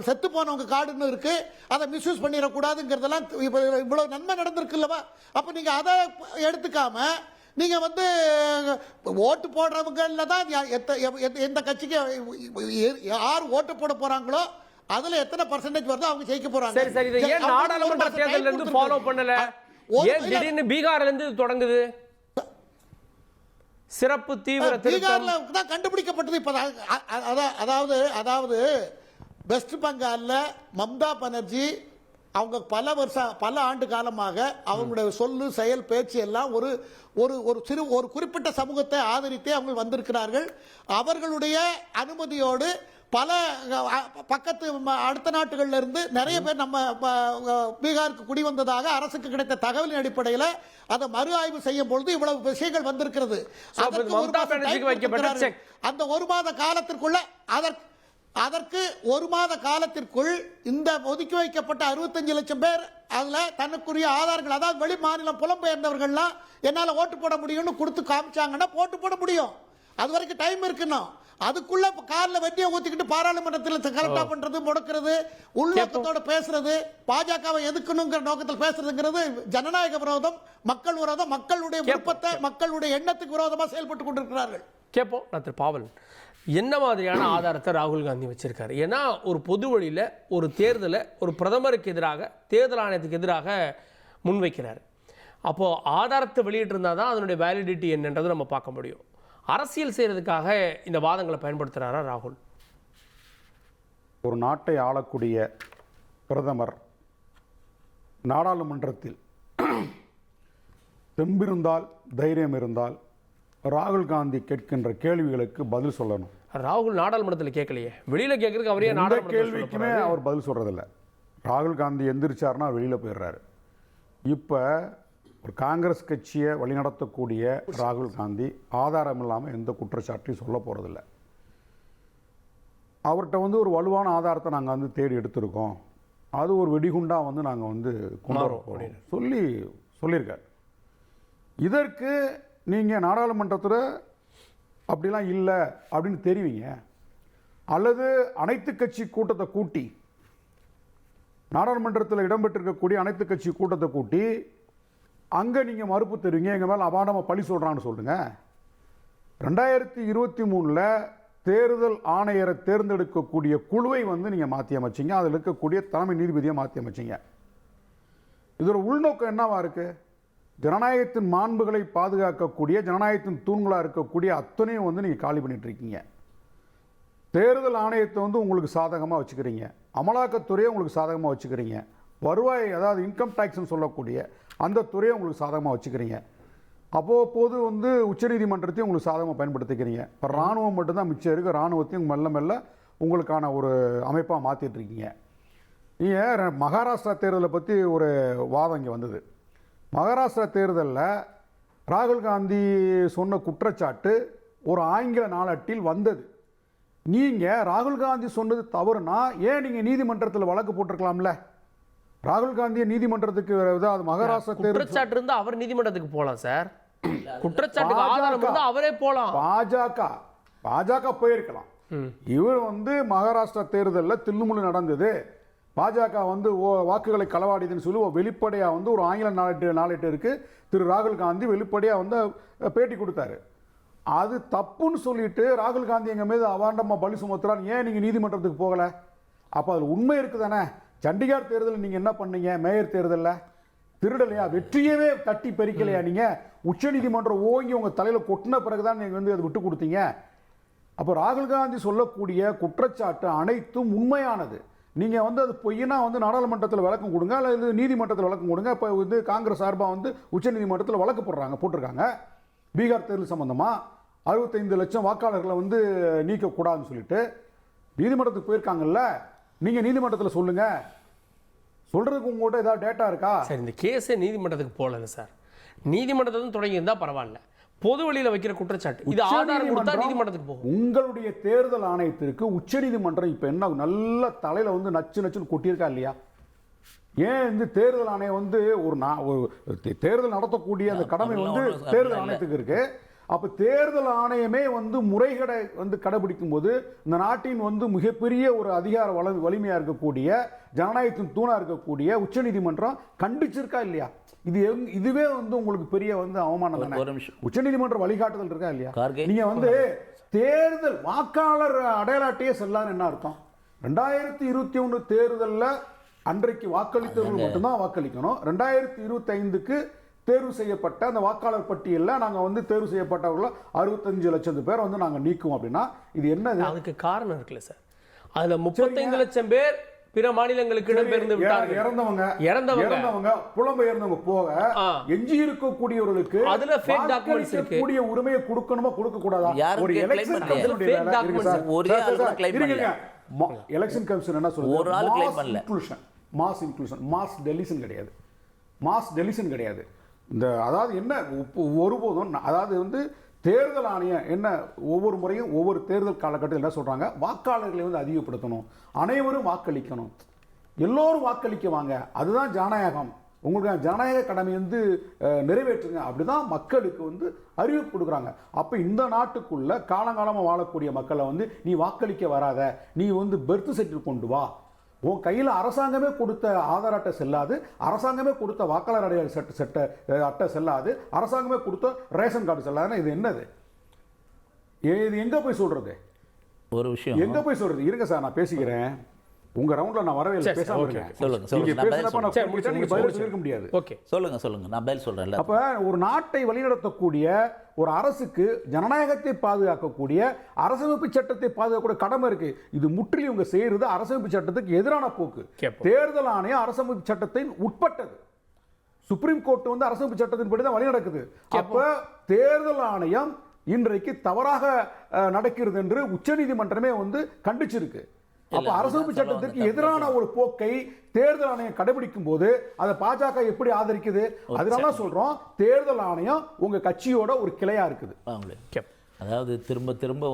செத்து போனவங்க கார்டுன்னு இருக்கு. அதை மிஸ்யூஸ் பண்ணிடக்கூடாதுங்கிறதெல்லாம் இவ்வளவு நன்மை நடந்திருக்குல்லவா? அப்போ நீங்க அதை எடுத்துக்காம நீங்க வந்து ஓட்டு போடுறவங்கல தான் எந்த கட்சிக்கு யார் ஓட்டு போட போறாங்களோ அதுல எத்தனை பர்சன்டேஜ் வருதோ அவங்க ஜெயிக்க போறாங்க. சரி சரி, இதை ஏன் நாடாளுமன்ற தேர்தல்ல இருந்து ஃபாலோ பண்ணல? ஏன் திடீர்னு பீகார்ல இருந்து தொடங்குது சிறப்பு தீவிர திருத்தம்? பீகார்ல தான் கண்டுபிடிக்கப்பட்டது. இப்ப அதாவது வெஸ்ட் பெங்கால்ல மம்தா பானர்ஜி அவங்க பல ஆண்டு காலமாக அவங்களுடைய சொல்லு செயல் பேச்சு எல்லாம் ஒரு குறிப்பிட்ட சமூகத்தை ஆதரித்தே அவங்க வந்திருக்கிறார்கள். அவர்களுடைய அனுமதியோடு பல பக்கத்து அடுத்த நாட்டுகள்ல இருந்து நிறைய பேர் நம்ம பீகாருக்கு குடி வந்ததாக அரசுக்கு கிடைத்த தகவலின் அடிப்படையில் அதை மறு ஆய்வு செய்யும் பொழுது இவ்வளவு விஷயங்கள் வந்திருக்கிறது. அந்த 1 மாத காலத்திற்குள்ள அதற்கு 1 மாத காலத்திற்குள் இந்த ஒதுக்கி வைக்கப்பட்ட 65 லட்சம் பேர் அதுல தனக்குரிய ஆதாரங்கள், அதாவது வெளி மாநிலம் புலம்பெயர்ந்தவர்கள்லாம் என்னால ஓட்டு போட முடியும்னு கொடுத்து காமிச்சாங்கன்னா போட்டு போட முடியும். அது வரைக்கும் டைம் இருக்கணும். அதுக்குள்ள காலில் வெட்டியை ஊத்திக்கிட்டு பாராளுமன்றத்தில் கலெக்டா பண்றது, முடக்கிறது, உள்நோக்கத்தோட பேசுறது, பாஜகவை எதுக்கணுங்கிற நோக்கத்தில் பேசுறதுங்கிறது ஜனநாயக விரோதம், மக்கள் விரோதம், மக்களுடைய விருப்பத்தை மக்களுடைய எண்ணத்துக்கு விரோதமா செயல்பட்டு கொண்டிருக்கிறார்கள். கேட்போம். நான் திரு பாவல், என்ன மாதிரியான ஆதாரத்தை ராகுல் காந்தி வச்சிருக்காரு? ஏன்னா ஒரு பொது வழியில் ஒரு தேர்தலை ஒரு பிரதமருக்கு எதிராக, தேர்தல் ஆணையத்துக்கு எதிராக முன்வைக்கிறார். அப்போது ஆதாரத்தை வெளியிட்டிருந்தால் தான் அதனுடைய வேலிடிட்டி என்னன்றது நம்ம பார்க்க முடியும். அரசியல் செய்கிறதுக்காக இந்த வாதங்களை பயன்படுத்துகிறாரா ராகுல்? ஒரு நாட்டை ஆளக்கூடிய பிரதமர் நாடாளுமன்றத்தில் தெம்பிருந்தால், தைரியம் இருந்தால் ராகுல் காந்தி கேட்கின்ற கேள்விகளுக்கு பதில் சொல்லணும். ராகுல் நாடாளுமன்றத்தில் கேட்கலையே, வெளியில கேட்கறதுக்கு அவரே நாடாளுமன்ற கேள்விக்குமே அவர் பதில் சொல்றதில்லை. ராகுல் காந்தி எந்திரிச்சார்னா வெளியில போயிடுறாரு. இப்போ ஒரு காங்கிரஸ் கட்சியை வழிநடத்தக்கூடிய ராகுல் காந்தி ஆதாரம் இல்லாமல் எந்த குற்றச்சாட்டையும் சொல்ல போறதில்லை. அவர்கிட்ட ஒரு வலுவான ஆதாரத்தை நாங்கள் தேடி எடுத்திருக்கோம், அது ஒரு வெடிகுண்டா நாங்கள் கொண்டு வர போறோம் சொல்லியிருக்காரு. இதற்கு நீங்கள் நாடாளுமன்றத்தில் அப்படிலாம் இல்லை அப்படின்னு தெரிவிங்க, அல்லது அனைத்து கட்சி கூட்டத்தை கூட்டி, நாடாளுமன்றத்தில் இடம்பெற்றிருக்கக்கூடிய அனைத்து கட்சி கூட்டத்தை கூட்டி அங்கே நீங்கள் மறுப்பு தெரிவிங்க, எங்கள் மேலே அபாண்டமாக பழி சொல்கிறான்னு சொல்லுங்கள். 2023 தேர்தல் ஆணையரை தேர்ந்தெடுக்கக்கூடிய குழுவை நீங்கள் மாற்றி அமைச்சிங்க, அதில் இருக்கக்கூடிய தலைமை நீதிபதியை மாற்றி அமைச்சிங்க. இதோட உள்நோக்கம் என்னவா இருக்குது? ஜனநாயகத்தின் மாண்புகளை பாதுகாக்கக்கூடிய, ஜனநாயகத்தின் தூண்களாக இருக்கக்கூடிய அத்தனையும் நீங்கள் காலி பண்ணிட்டு இருக்கீங்க. தேர்தல் ஆணையத்தை உங்களுக்கு சாதகமாக வச்சுக்கிறீங்க, அமலாக்கத்துறையை உங்களுக்கு சாதகமாக வச்சுக்கிறீங்க, வருவாய் அதாவது இன்கம் டேக்ஸ்னு சொல்லக்கூடிய அந்த துறையை உங்களுக்கு சாதகமாக வச்சுக்கிறீங்க. அப்போது வந்து உச்சநீதிமன்றத்தையும் உங்களுக்கு சாதகமாக பயன்படுத்திக்கிறீங்க. இப்போ இராணுவம் மட்டும்தான் மிச்சம் இருக்குது. இராணுவத்தையும் மெல்ல மெல்ல உங்களுக்கான ஒரு அமைப்பாக மாற்றிட்டுருக்கீங்க. நீங்கள் மகாராஷ்டிரா தேர்தலை பற்றி ஒரு வாதம் இங்கே வந்தது. மகாராஷ்டிரா தேர்தலில் ராகுல் காந்தி சொன்ன குற்றச்சாட்டு ஒரு ஆங்கில நாளேட்டில் வந்தது. நீங்கள் ராகுல் காந்தி சொன்னது தவறுனா ஏன் நீங்கள் நீதிமன்றத்தில் வழக்கு போட்டிருக்கலாம்ல? ராகுல் காந்தியை நீதிமன்றத்துக்கு அது மகாராஷ்டிரா தேர்தல் குற்றச்சாட்டு இருந்தா அவர் நீதிமன்றத்துக்கு போலாம் சார். குற்றச்சாட்டுக்கு ஆதாரம் இருந்தா அவரே போலாம். பாஜக போயிருக்கலாம். இவர் வந்து மகாராஷ்டிரா தேர்தலில் தில்லுமுள்ளு நடந்தது, பாஜக வந்து வாக்குகளை களவாடிதுன்னு சொல்லி வெளிப்படையாக வந்து ஒரு ஆங்கில நாளேட்டிற்கு திரு ராகுல் காந்தி வெளிப்படையாக வந்து பேட்டி கொடுத்தாரு. அது தப்புன்னு சொல்லிட்டு ராகுல் காந்தி எங்கள் மீது அவாண்டமாக பலி சுமத்துறான், ஏன் நீங்கள் நீதிமன்றத்துக்கு போகலை? அப்போ அதில் உண்மை இருக்குதானே? சண்டிகார் தேர்தலில் நீங்கள் என்ன பண்ணீங்க? மேயர் தேர்தலில் திருடலையா? வெற்றியவே தட்டி பறிக்கலையா? நீங்கள் உச்சநீதிமன்றம் ஓங்கி உங்கள் தலையில் கொட்டின பிறகுதான் நீங்கள் வந்து அதை விட்டு கொடுத்தீங்க. அப்போ ராகுல் காந்தி சொல்லக்கூடிய குற்றச்சாட்டு அனைத்தும் உண்மையானது. நீங்கள் வந்து அது பொய்னா வந்து நாடாளுமன்றத்தில் விளக்கம் கொடுங்க, அல்லது நீதிமன்றத்தில் விளக்கம் கொடுங்க. இப்போ வந்து காங்கிரஸ் சார்பாக வந்து உச்சநீதிமன்றத்தில் வழக்கு போட்டிருக்காங்க. பீகார் தேர்தல் சம்பந்தமாக 65 லட்சம் வாக்காளர்களை வந்து நீக்கக்கூடாதுன்னு சொல்லிட்டு நீதிமன்றத்துக்கு போயிருக்காங்கல்ல. நீங்கள் நீதிமன்றத்தில் சொல்லுங்க, சொல்றதுக்கு உங்கள்கிட்ட ஏதாவது டேட்டா இருக்கா? சார் இந்த கேஸே நீதிமன்றத்துக்கு போகல சார். நீதிமன்றத்தில் தொடங்கி இருந்தா பரவாயில்ல. பொது வழியில் வைக்கிற குற்றச்சாட்டு இது ஆதாரம் கொடுத்தா நீதிமன்றத்துக்கு போகும். உங்களுடைய தேர்தல் ஆணையத்திற்கு உச்சநீதிமன்றம் இப்போ என்ன நல்ல தலையில வந்து நச்சுன்னு கொட்டியிருக்கா இல்லையா? ஏன் இந்த தேர்தல் ஆணையம் வந்து ஒரு தேர்தல் நடத்தக்கூடிய அந்த கடமை வந்து தேர்தல் ஆணையத்துக்கு இருக்கு. அப்போ தேர்தல் ஆணையமே வந்து முறைகேடை வந்து கடைபிடிக்கும் போது இந்த நாட்டின் வந்து மிகப்பெரிய ஒரு அதிகார வலிமையாக இருக்கக்கூடிய ஜனநாயகத்தின் தூணாக இருக்கக்கூடிய உச்சநீதிமன்றம் கண்டிச்சிருக்கா இல்லையா? இதுவே வந்து உங்களுக்கு பெரிய வந்து அவமானம் தானே. உச்சநீதிமன்ற வழிகாட்டுதல் இருக்கா இல்லையா? நீங்க வந்து தேர்தல் வாக்காளர் அடையாள அட்டையே செல்லான்னு என்ன அர்த்தம்? 2021 தேர்தலில் அன்றைக்கு வாக்களித்தவர்கள் மட்டும்தான் வாக்களிக்கணும். 2025க்கு தேர்வு செய்யப்பட்ட அந்த வாக்காளர் பட்டியலில் நாங்கள் வந்து தேர்வு செய்யப்பட்டவர்கள 65 லட்சம் பேர் வந்து நாங்கள் நீக்குவோம் அப்படின்னா இது என்னது? அதுக்கு காரணம் இருக்குல்ல சார். அதுல 35 லட்சம் பேர் பிற மாநிலங்களுக்கு இடம்பெயர்ந்து விட்டார்கள். இறந்தவங்க புலம்பெயர்ந்தவங்க போக எஞ்சி இருக்கக்கூடியவர்களுக்கு அதுல ஃபேக் டாக்குமெண்ட்ஸ் இருக்கு. கூடிய உரிமையை கொடுக்கணுமா கொடுக்க கூடாதா? ஒரு எலெக்ஷன் எலெக்ஷன் கமிஷன் என்ன சொல்லுது? ஒரு ஆள் கிளைம் பண்ணல. மாஸ் இன்க்ளூஷன், மாஸ் டெலிஷன் கிடையாது. மாஸ் டெலிஷன் கிடையாது. இந்த அதாவது என்ன ஒருபோதும் அதாவது வந்து தேர்தல் ஆணையம் என்ன ஒவ்வொரு முறையும் ஒவ்வொரு தேர்தல் காலகட்டத்தில் என்ன சொல்றாங்க? வாக்காளர்களை வந்து அதிகப்படுத்தணும், அனைவரும் வாக்களிக்கணும், எல்லோரும் வாக்களிக்க வாங்க, அதுதான் ஜனநாயகம், உங்களுக்கு ஜனநாயக கடமை வந்து நிறைவேற்றுங்க, அப்படிதான் மக்களுக்கு வந்து அறிவிப்பு கொடுக்குறாங்க. அப்போ இந்த நாட்டுக்குள்ள காலங்காலமாக வாழக்கூடிய மக்களை வந்து நீ வாக்களிக்க வராத, நீ வந்து பெர்த் சர்டிஃபிகேட் கொண்டு வா, உன் கையில் அரசாங்கமே கொடுத்த ஆதார் அட்டை செல்லாது, அரசாங்கமே கொடுத்த வாக்காளர் அடையாள அட்டை செல்லாது, அரசாங்கமே கொடுத்த ரேஷன் கார்டு செல்லாதுன்னா இது என்னது? இது எங்கே போய் சொல்றது? ஒரு விஷயம் எங்கே போய் சொல்றது? இருங்க சார், நான் பேசிக்கிறேன். உங்க ரவுண்ட்ல நான் வரவே இல்லை, பேசாம இருக்கேன். சொல்லுங்க நான் பதில் சொல்றேன். அப்ப ஒரு நாட்டை வழிநடத்தக்கூடிய ஒரு அரசுக்கு ஜனநாயகத்தை பாதுகாக்கக்கூடிய அரசமைப்பு சட்டத்தை பாதுகாக்கக்கூடிய கடமை இருக்கு. இது முற்றிலும் இவங்க செய்யறது அரசமைப்பு சட்டத்துக்கு எதிரான போக்கு. தேர்தல் ஆணையம் அரசமைப்பு சட்டத்தின் உட்பட்டது. சுப்ரீம் கோர்ட் வந்து அரசமைப்பு சட்டத்தின்படி தான் வழி நடக்குது. அப்ப தேர்தல் ஆணையம் இன்றைக்கு தவறாக நடக்கிறது என்று உச்சநீதிமன்றமே வந்து கண்டிச்சிருக்கு. அப்ப அரசமைப்பு சட்டத்திற்கு எதிரான ஒரு போக்கை தேர்தல் ஆணையம் கடைபிடிக்கும் போது அதை பாஜக எப்படி ஆதரிக்குது? அதனால சொல்றோம், தேர்தல் ஆணையம் உங்க கட்சியோட ஒரு கிளையா இருக்குது. அதாவது திரும்ப திரும்ப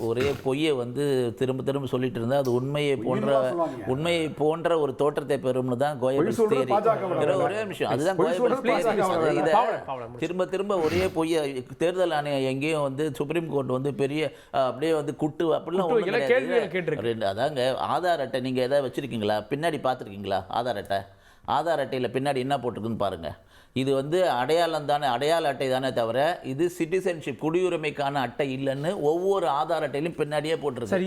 ஒரே பொய்யை வந்து திரும்ப சொல்லிட்டு இருந்தா அது உண்மையை போன்ற ஒரு தோற்றத்தை பெறும்னு தான் கோயபல்ஸ் தியரி. ஒரே நிமிஷம், அதுதான் கோயபல்ஸ். திரும்ப ஒரே பொய்யை தேர்தல் ஆணையம் எங்கேயும் வந்து சுப்ரீம் கோர்ட் வந்து பெரிய அப்படியே வந்து குட்டு அப்படிலாம் அதாங்க. ஆதார் அட்டை நீங்க ஏதாவது வச்சிருக்கீங்களா? பின்னாடி பார்த்துருக்கீங்களா? ஆதார் அட்டையில் பின்னாடி என்ன போட்டிருக்குன்னு பாருங்க. இது வந்து அடையாளம் தானே, அடையாள அட்டை தானே தவிர இது சிட்டிசன்ஷிப் குடியுரிமைக்கான அட்டை இல்லைன்னு ஒவ்வொரு ஆதார் அட்டையிலும் பின்னாடியே போட்டுருக்கு. சார்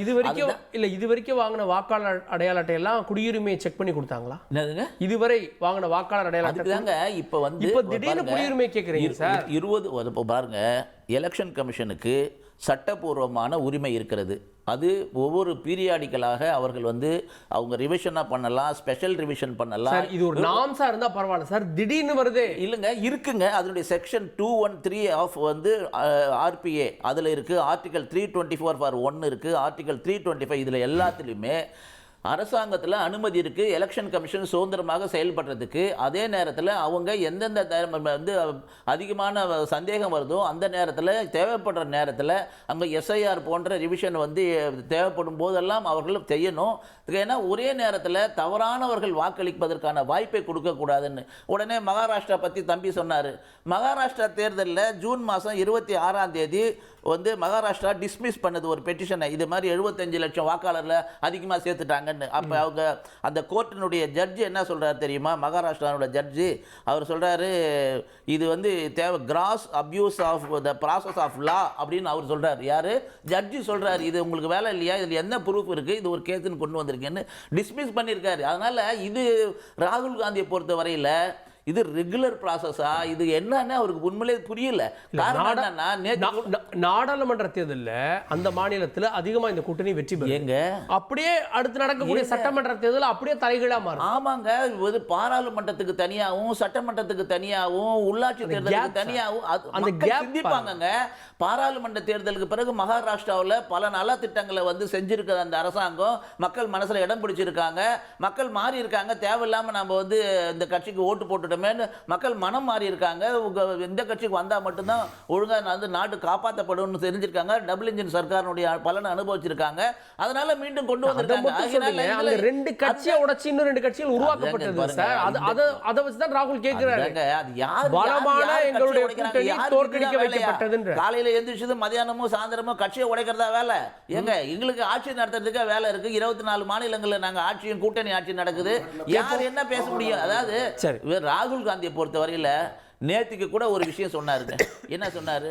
இது வரைக்கும் வாங்கின வாக்காளர் அடையாள அட்டையெல்லாம் குடியுரிமையை செக் பண்ணி கொடுத்தாங்களா? என்னதுங்க? இதுவரை வாங்கின வாக்காளர் அடையாள அட்டை தாங்க இப்போ வந்து திடீர்னு குடியுரிமை கேட்குறீங்க சார். 20 பாருங்க, எலெக்ஷன் கமிஷனுக்கு சட்டபூர்வமான உரிமை இருக்கிறது. அது ஒவ்வொரு பீரியாடிக்கலாக அவர்கள் வந்து அவங்க ரிவிஷனாக பண்ணலாம், ஸ்பெஷல் ரிவிஷன் பண்ணலாம். சார் இது ஒரு நாம்ஸா இருந்தா பரவாயில்ல சார், திடீர்னு வருது. இல்லைங்க, இருக்குங்க. அதனுடைய செக்ஷன் 213 ஆஃப் வந்து ஆர்பிஏ அதில் இருக்குது. ஆர்டிகல் 324(1) இருக்குது, ஆர்டிகல் 325. இதில் எல்லாத்துலேயுமே அரசாங்கத்தில் அனுமதி இருக்குது எலெக்ஷன் கமிஷன் சுதந்திரமாக செயல்படுறதுக்கு. அதே நேரத்தில் அவங்க எந்தெந்த வந்து அதிகமான சந்தேகம் வருதோ அந்த நேரத்தில், தேவைப்படுற நேரத்தில் அங்கே எஸ்ஐஆர் போன்ற ரிவிஷன் வந்து தேவைப்படும் போதெல்லாம் அவர்கள் செய்யணும். ஏன்னா ஒரே நேரத்தில் தவறானவர்கள் வாக்களிப்பதற்கான வாய்ப்பை கொடுக்கக்கூடாதுன்னு. உடனே மகாராஷ்டிரா பற்றி தம்பி சொன்னார். மகாராஷ்டிரா தேர்தலில் ஜூன் மாதம் 26ஆம் தேதி வந்து மகாராஷ்டிரா டிஸ்மிஸ் பண்ணது ஒரு பெட்டிஷனை. இது மாதிரி 75 லட்சம் வாக்காளரில் அதிகமாக சேர்த்துட்டாங்கன்னு. அப்போ அவங்க அந்த கோர்ட்டினுடைய ஜட்ஜி என்ன சொல்கிறார் தெரியுமா? மகாராஷ்டிராவோட ஜட்ஜி அவர் சொல்கிறாரு, இது வந்து gross abuse of the process of law அப்படின்னு அவர் சொல்கிறார். யார்? ஜட்ஜி சொல்கிறார். இது உங்களுக்கு வேலை இல்லையா? இதில் என்ன ப்ரூஃப் இருக்குது? இது ஒரு கேஸுன்னு கொண்டு வந்திருக்கேன்னு டிஸ்மிஸ் பண்ணியிருக்காரு. அதனால் இது ராகுல் காந்தியை பொறுத்த வரையில் இது ரெகுலர் ப்ராசஸா, இது என்னன்னு அவருக்கு உண்மையிலே புரியல. நாடாளுமன்ற தேர்தலில் அந்த மாநிலத்தில் அதிகமா இந்த கூட்டணி வெற்றி பெறுங்க, அப்படியே அடுத்து நடக்கக்கூடிய சட்டமன்ற தேர்தல் அப்படியே தலைகீழா மாறும். ஆமாங்க, இது பாராளுமன்றத்துக்கு தனியாகவும் சட்டமன்றத்துக்கு தனியாகவும் உள்ளாட்சி தேர்தலுக்கு தனியாகவும் அந்த சிந்திப்பாங்க. பாராளுமன்ற தேர்தலுக்கு பிறகு மகாராஷ்டிராவில் பல நல திட்டங்களை வந்து செஞ்சிருக்கிற அந்த அரசாங்கம் மக்கள் மனசுல இடம் பிடிச்சிருக்காங்க. மக்கள் மாறி இருக்காங்க. தேவையில்லாம நம்ம வந்து இந்த கட்சிக்கு ஓட்டு போட்டுட்டோமே மக்கள் மனம் மாறி இருக்காங்க. இந்த கட்சிக்கு வந்தா மட்டும்தான் ஒழுங்கா வந்து நாடு காப்பாற்றப்படும் தெரிஞ்சிருக்காங்க. டபுள் இன்ஜின் சர்க்காருடைய பலனை அனுபவிச்சிருக்காங்க. அதனால மீண்டும் கொண்டு வந்திருக்காங்க. ரெண்டு கட்சியை உடைச்சு இன்னும் ரெண்டு கட்சிகள் உருவாக்கப்பட்டது சார். அதை வச்சுதான் ராகுல் கேட்கிறாரு. அது யார் பலமான எங்களுடைய கூட்டணி தோற்கடிக்க வைக்கப்பட்டதுன்ற. காலையில எந்திரிச்சது மதியானமும் சாயந்தரமும் கட்சியை உடைக்கிறதா வேலை? எங்க எங்களுக்கு ஆட்சி நடத்துறதுக்கு வேலை இருக்கு. 24 மாநிலங்களில் நாங்க ஆட்சியும் கூட்டணி ஆட்சி நடக்குது. யார் என்ன பேச முடியும்? அதாவது ராகுல் காந்தியை பொறுத்த வரையில நேற்றுக்கு கூட ஒரு விஷயம் சொன்னாருங்க. என்ன சொன்னாரு?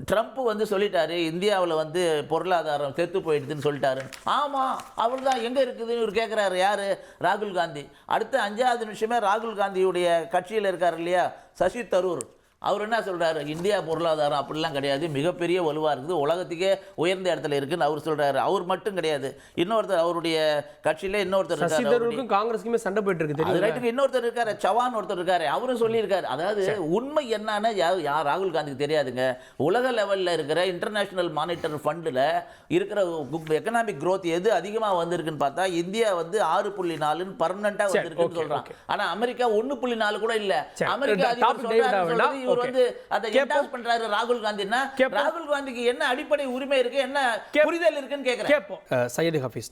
ட்ரம்ப் வந்து சொல்லிட்டாரு இந்தியாவில் வந்து பொருளாதாரம் செத்து போயிடுதுன்னு சொல்லிட்டாரு. ஆமாம், அவர் தான் எங்கே இருக்குதுன்னு இவர் கேட்குறாரு. யார்? ராகுல் காந்தி. அடுத்த 5வது நிமிஷமே ராகுல் காந்தியுடைய கட்சியில் இருக்கார் இல்லையா, சசி தரூர், அவர் என்ன சொல்கிறாரு? இந்தியா பொருளாதாரம் அப்படிலாம் கிடையாது, மிகப்பெரிய வலுவாக இருக்குது, உலகத்துக்கே உயர்ந்த இடத்துல இருக்குன்னு அவர் சொல்கிறாரு. அவர் மட்டும் கிடையாது, இன்னொருத்தர் அவருடைய கட்சியில் இன்னொருத்தர் இருக்காரு. காங்கிரஸுக்குமே சண்டை போயிட்டு இருக்கு. இன்னொருத்தர் இருக்காரு, சவான் ஒருத்தர் இருக்காரு, அவரும் சொல்லியிருக்காரு. அதாவது உண்மை என்னன்னு யார் ராகுல் காந்திக்கு தெரியாதுங்க. உலக லெவலில் இருக்கிற இன்டர்நேஷனல் மானிட்டரி ஃபண்டில் இருக்கிற எக்கனாமிக் க்ரோத் எது அதிகமாக வந்திருக்குன்னு பார்த்தா இந்தியா வந்து 6.4 பர்மனெண்ட்டாக வந்திருக்குன்னு சொல்கிறாங்க. ஆனால் அமெரிக்கா 1.4 கூட இல்லை. அமெரிக்கா வந்து அதை என்டாஸ் பண்றாரு ராகுல் காந்தினா, ராகுல் காந்திக்கு என்ன அடிப்படை உரிமை இருக்கு, என்ன புரிதல் இருக்குன்னு கேக்குறேன். சையது ஹபீஸ்,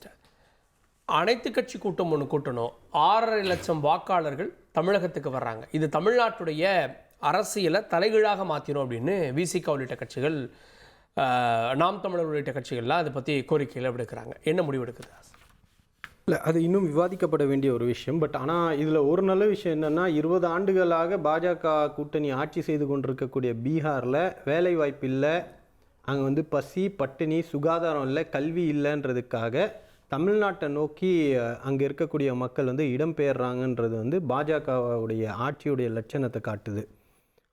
அனைத்து கட்சி கூட்டம் ஒன்று கூட்டணும், 6.5 லட்சம் வாக்காளர்கள் தமிழகத்துக்கு வர்றாங்க, இது தமிழ்நாட்டுடைய அரசியலை தலைகீழாக மாற்றிடும் அப்படின்னு விசிக உள்ளிட்ட கட்சிகள், நாம் தமிழர் உள்ளிட்ட கட்சிகள்லாம் அதை பற்றி கோரிக்கைகள் எடுக்கிறாங்க. என்ன முடிவு எடுக்குது? இல்லை, அது இன்னும் விவாதிக்கப்பட வேண்டிய ஒரு விஷயம். பட் ஆனால் இதில் ஒரு நல்ல விஷயம் என்னென்னா, 20 ஆண்டுகளாக பாஜக கூட்டணி ஆட்சி செய்து கொண்டிருக்கக்கூடிய பீகாரில் வேலை வாய்ப்பு இல்லை, அங்கே வந்து பசி பட்டினி சுகாதாரம் இல்லை, கல்வி இல்லைன்றதுக்காக தமிழ்நாட்டை நோக்கி அங்கே இருக்கக்கூடிய மக்கள் வந்து இடம்பெயர்றாங்கன்றது வந்து பாஜகவுடைய ஆட்சியுடைய லட்சணத்தை காட்டுது.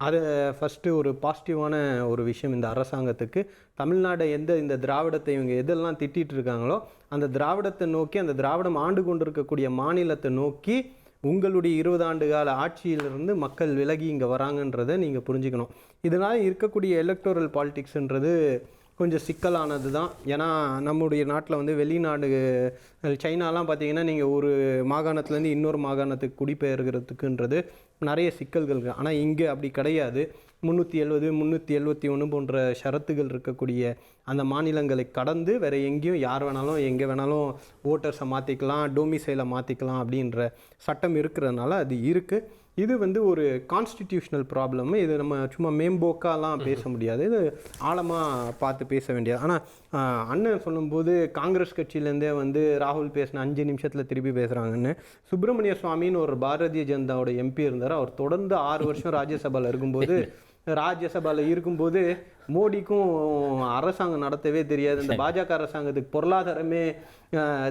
அது ஃபஸ்ட்டு ஒரு பாசிட்டிவான ஒரு விஷயம் இந்த அரசாங்கத்துக்கு. தமிழ்நாடு இந்த திராவிடத்தை இவங்க எதெல்லாம் திட்டிகிட்டு இருக்காங்களோ அந்த திராவிடத்தை நோக்கி, அந்த திராவிடம் ஆண்டு கொண்டிருக்கக்கூடிய மாநிலத்தை நோக்கி உங்களுடைய 20 ஆண்டு கால ஆட்சியிலிருந்து மக்கள் விலகி இங்கே வராங்கன்றதை நீங்கள் புரிஞ்சுக்கணும். இதனால் இருக்கக்கூடிய எலக்டோரல் பாலிடிக்ஸ்ன்றது கொஞ்சம் சிக்கலானது தான். ஏன்னா நம்முடைய நாட்டில் வந்து வெளிநாடு சைனாலாம் பார்த்திங்கன்னா நீங்கள் ஒரு மாகாணத்துலேருந்து இன்னொரு மாகாணத்துக்கு குடிபெயர்கிறதுக்குன்றது நிறைய சிக்கல்கள் இருக்குது. ஆனால் இங்கே அப்படி கிடையாது. 370 371 போன்ற ஷரத்துகள் இருக்கக்கூடிய அந்த மாநிலங்களை கடந்து வேறு எங்கேயும் யார் வேணாலும் எங்கே வேணாலும் ஓட்டர்ஸை மாற்றிக்கலாம், டொமிசைலை மாற்றிக்கலாம் அப்படின்ற சட்டம் இருக்கிறதுனால அது இருக்குது. இது வந்து ஒரு கான்ஸ்டிடியூஷனல் ப்ராப்ளம். இது நம்ம சும்மா மேம்போக்காலாம் பேச முடியாது, இது ஆழமாக பார்த்து பேச வேண்டியது. ஆனால் அண்ணன் சொல்லும்போது காங்கிரஸ் கட்சியிலேருந்தே வந்து ராகுல் பேசின 5 நிமிஷத்தில் திருப்பி பேசுகிறாங்கன்னு, சுப்பிரமணிய சுவாமின்னு ஒரு பாரதிய ஜனதாவோட எம்பி இருந்தார். அவர் தொடர்ந்து 6 வருஷம் ராஜ்யசபாவில் இருக்கும்போது மோடிக்கும் அரசாங்கம் நடத்தவே தெரியாது, இந்த பாஜக அரசாங்கத்துக்கு பொருளாதாரமே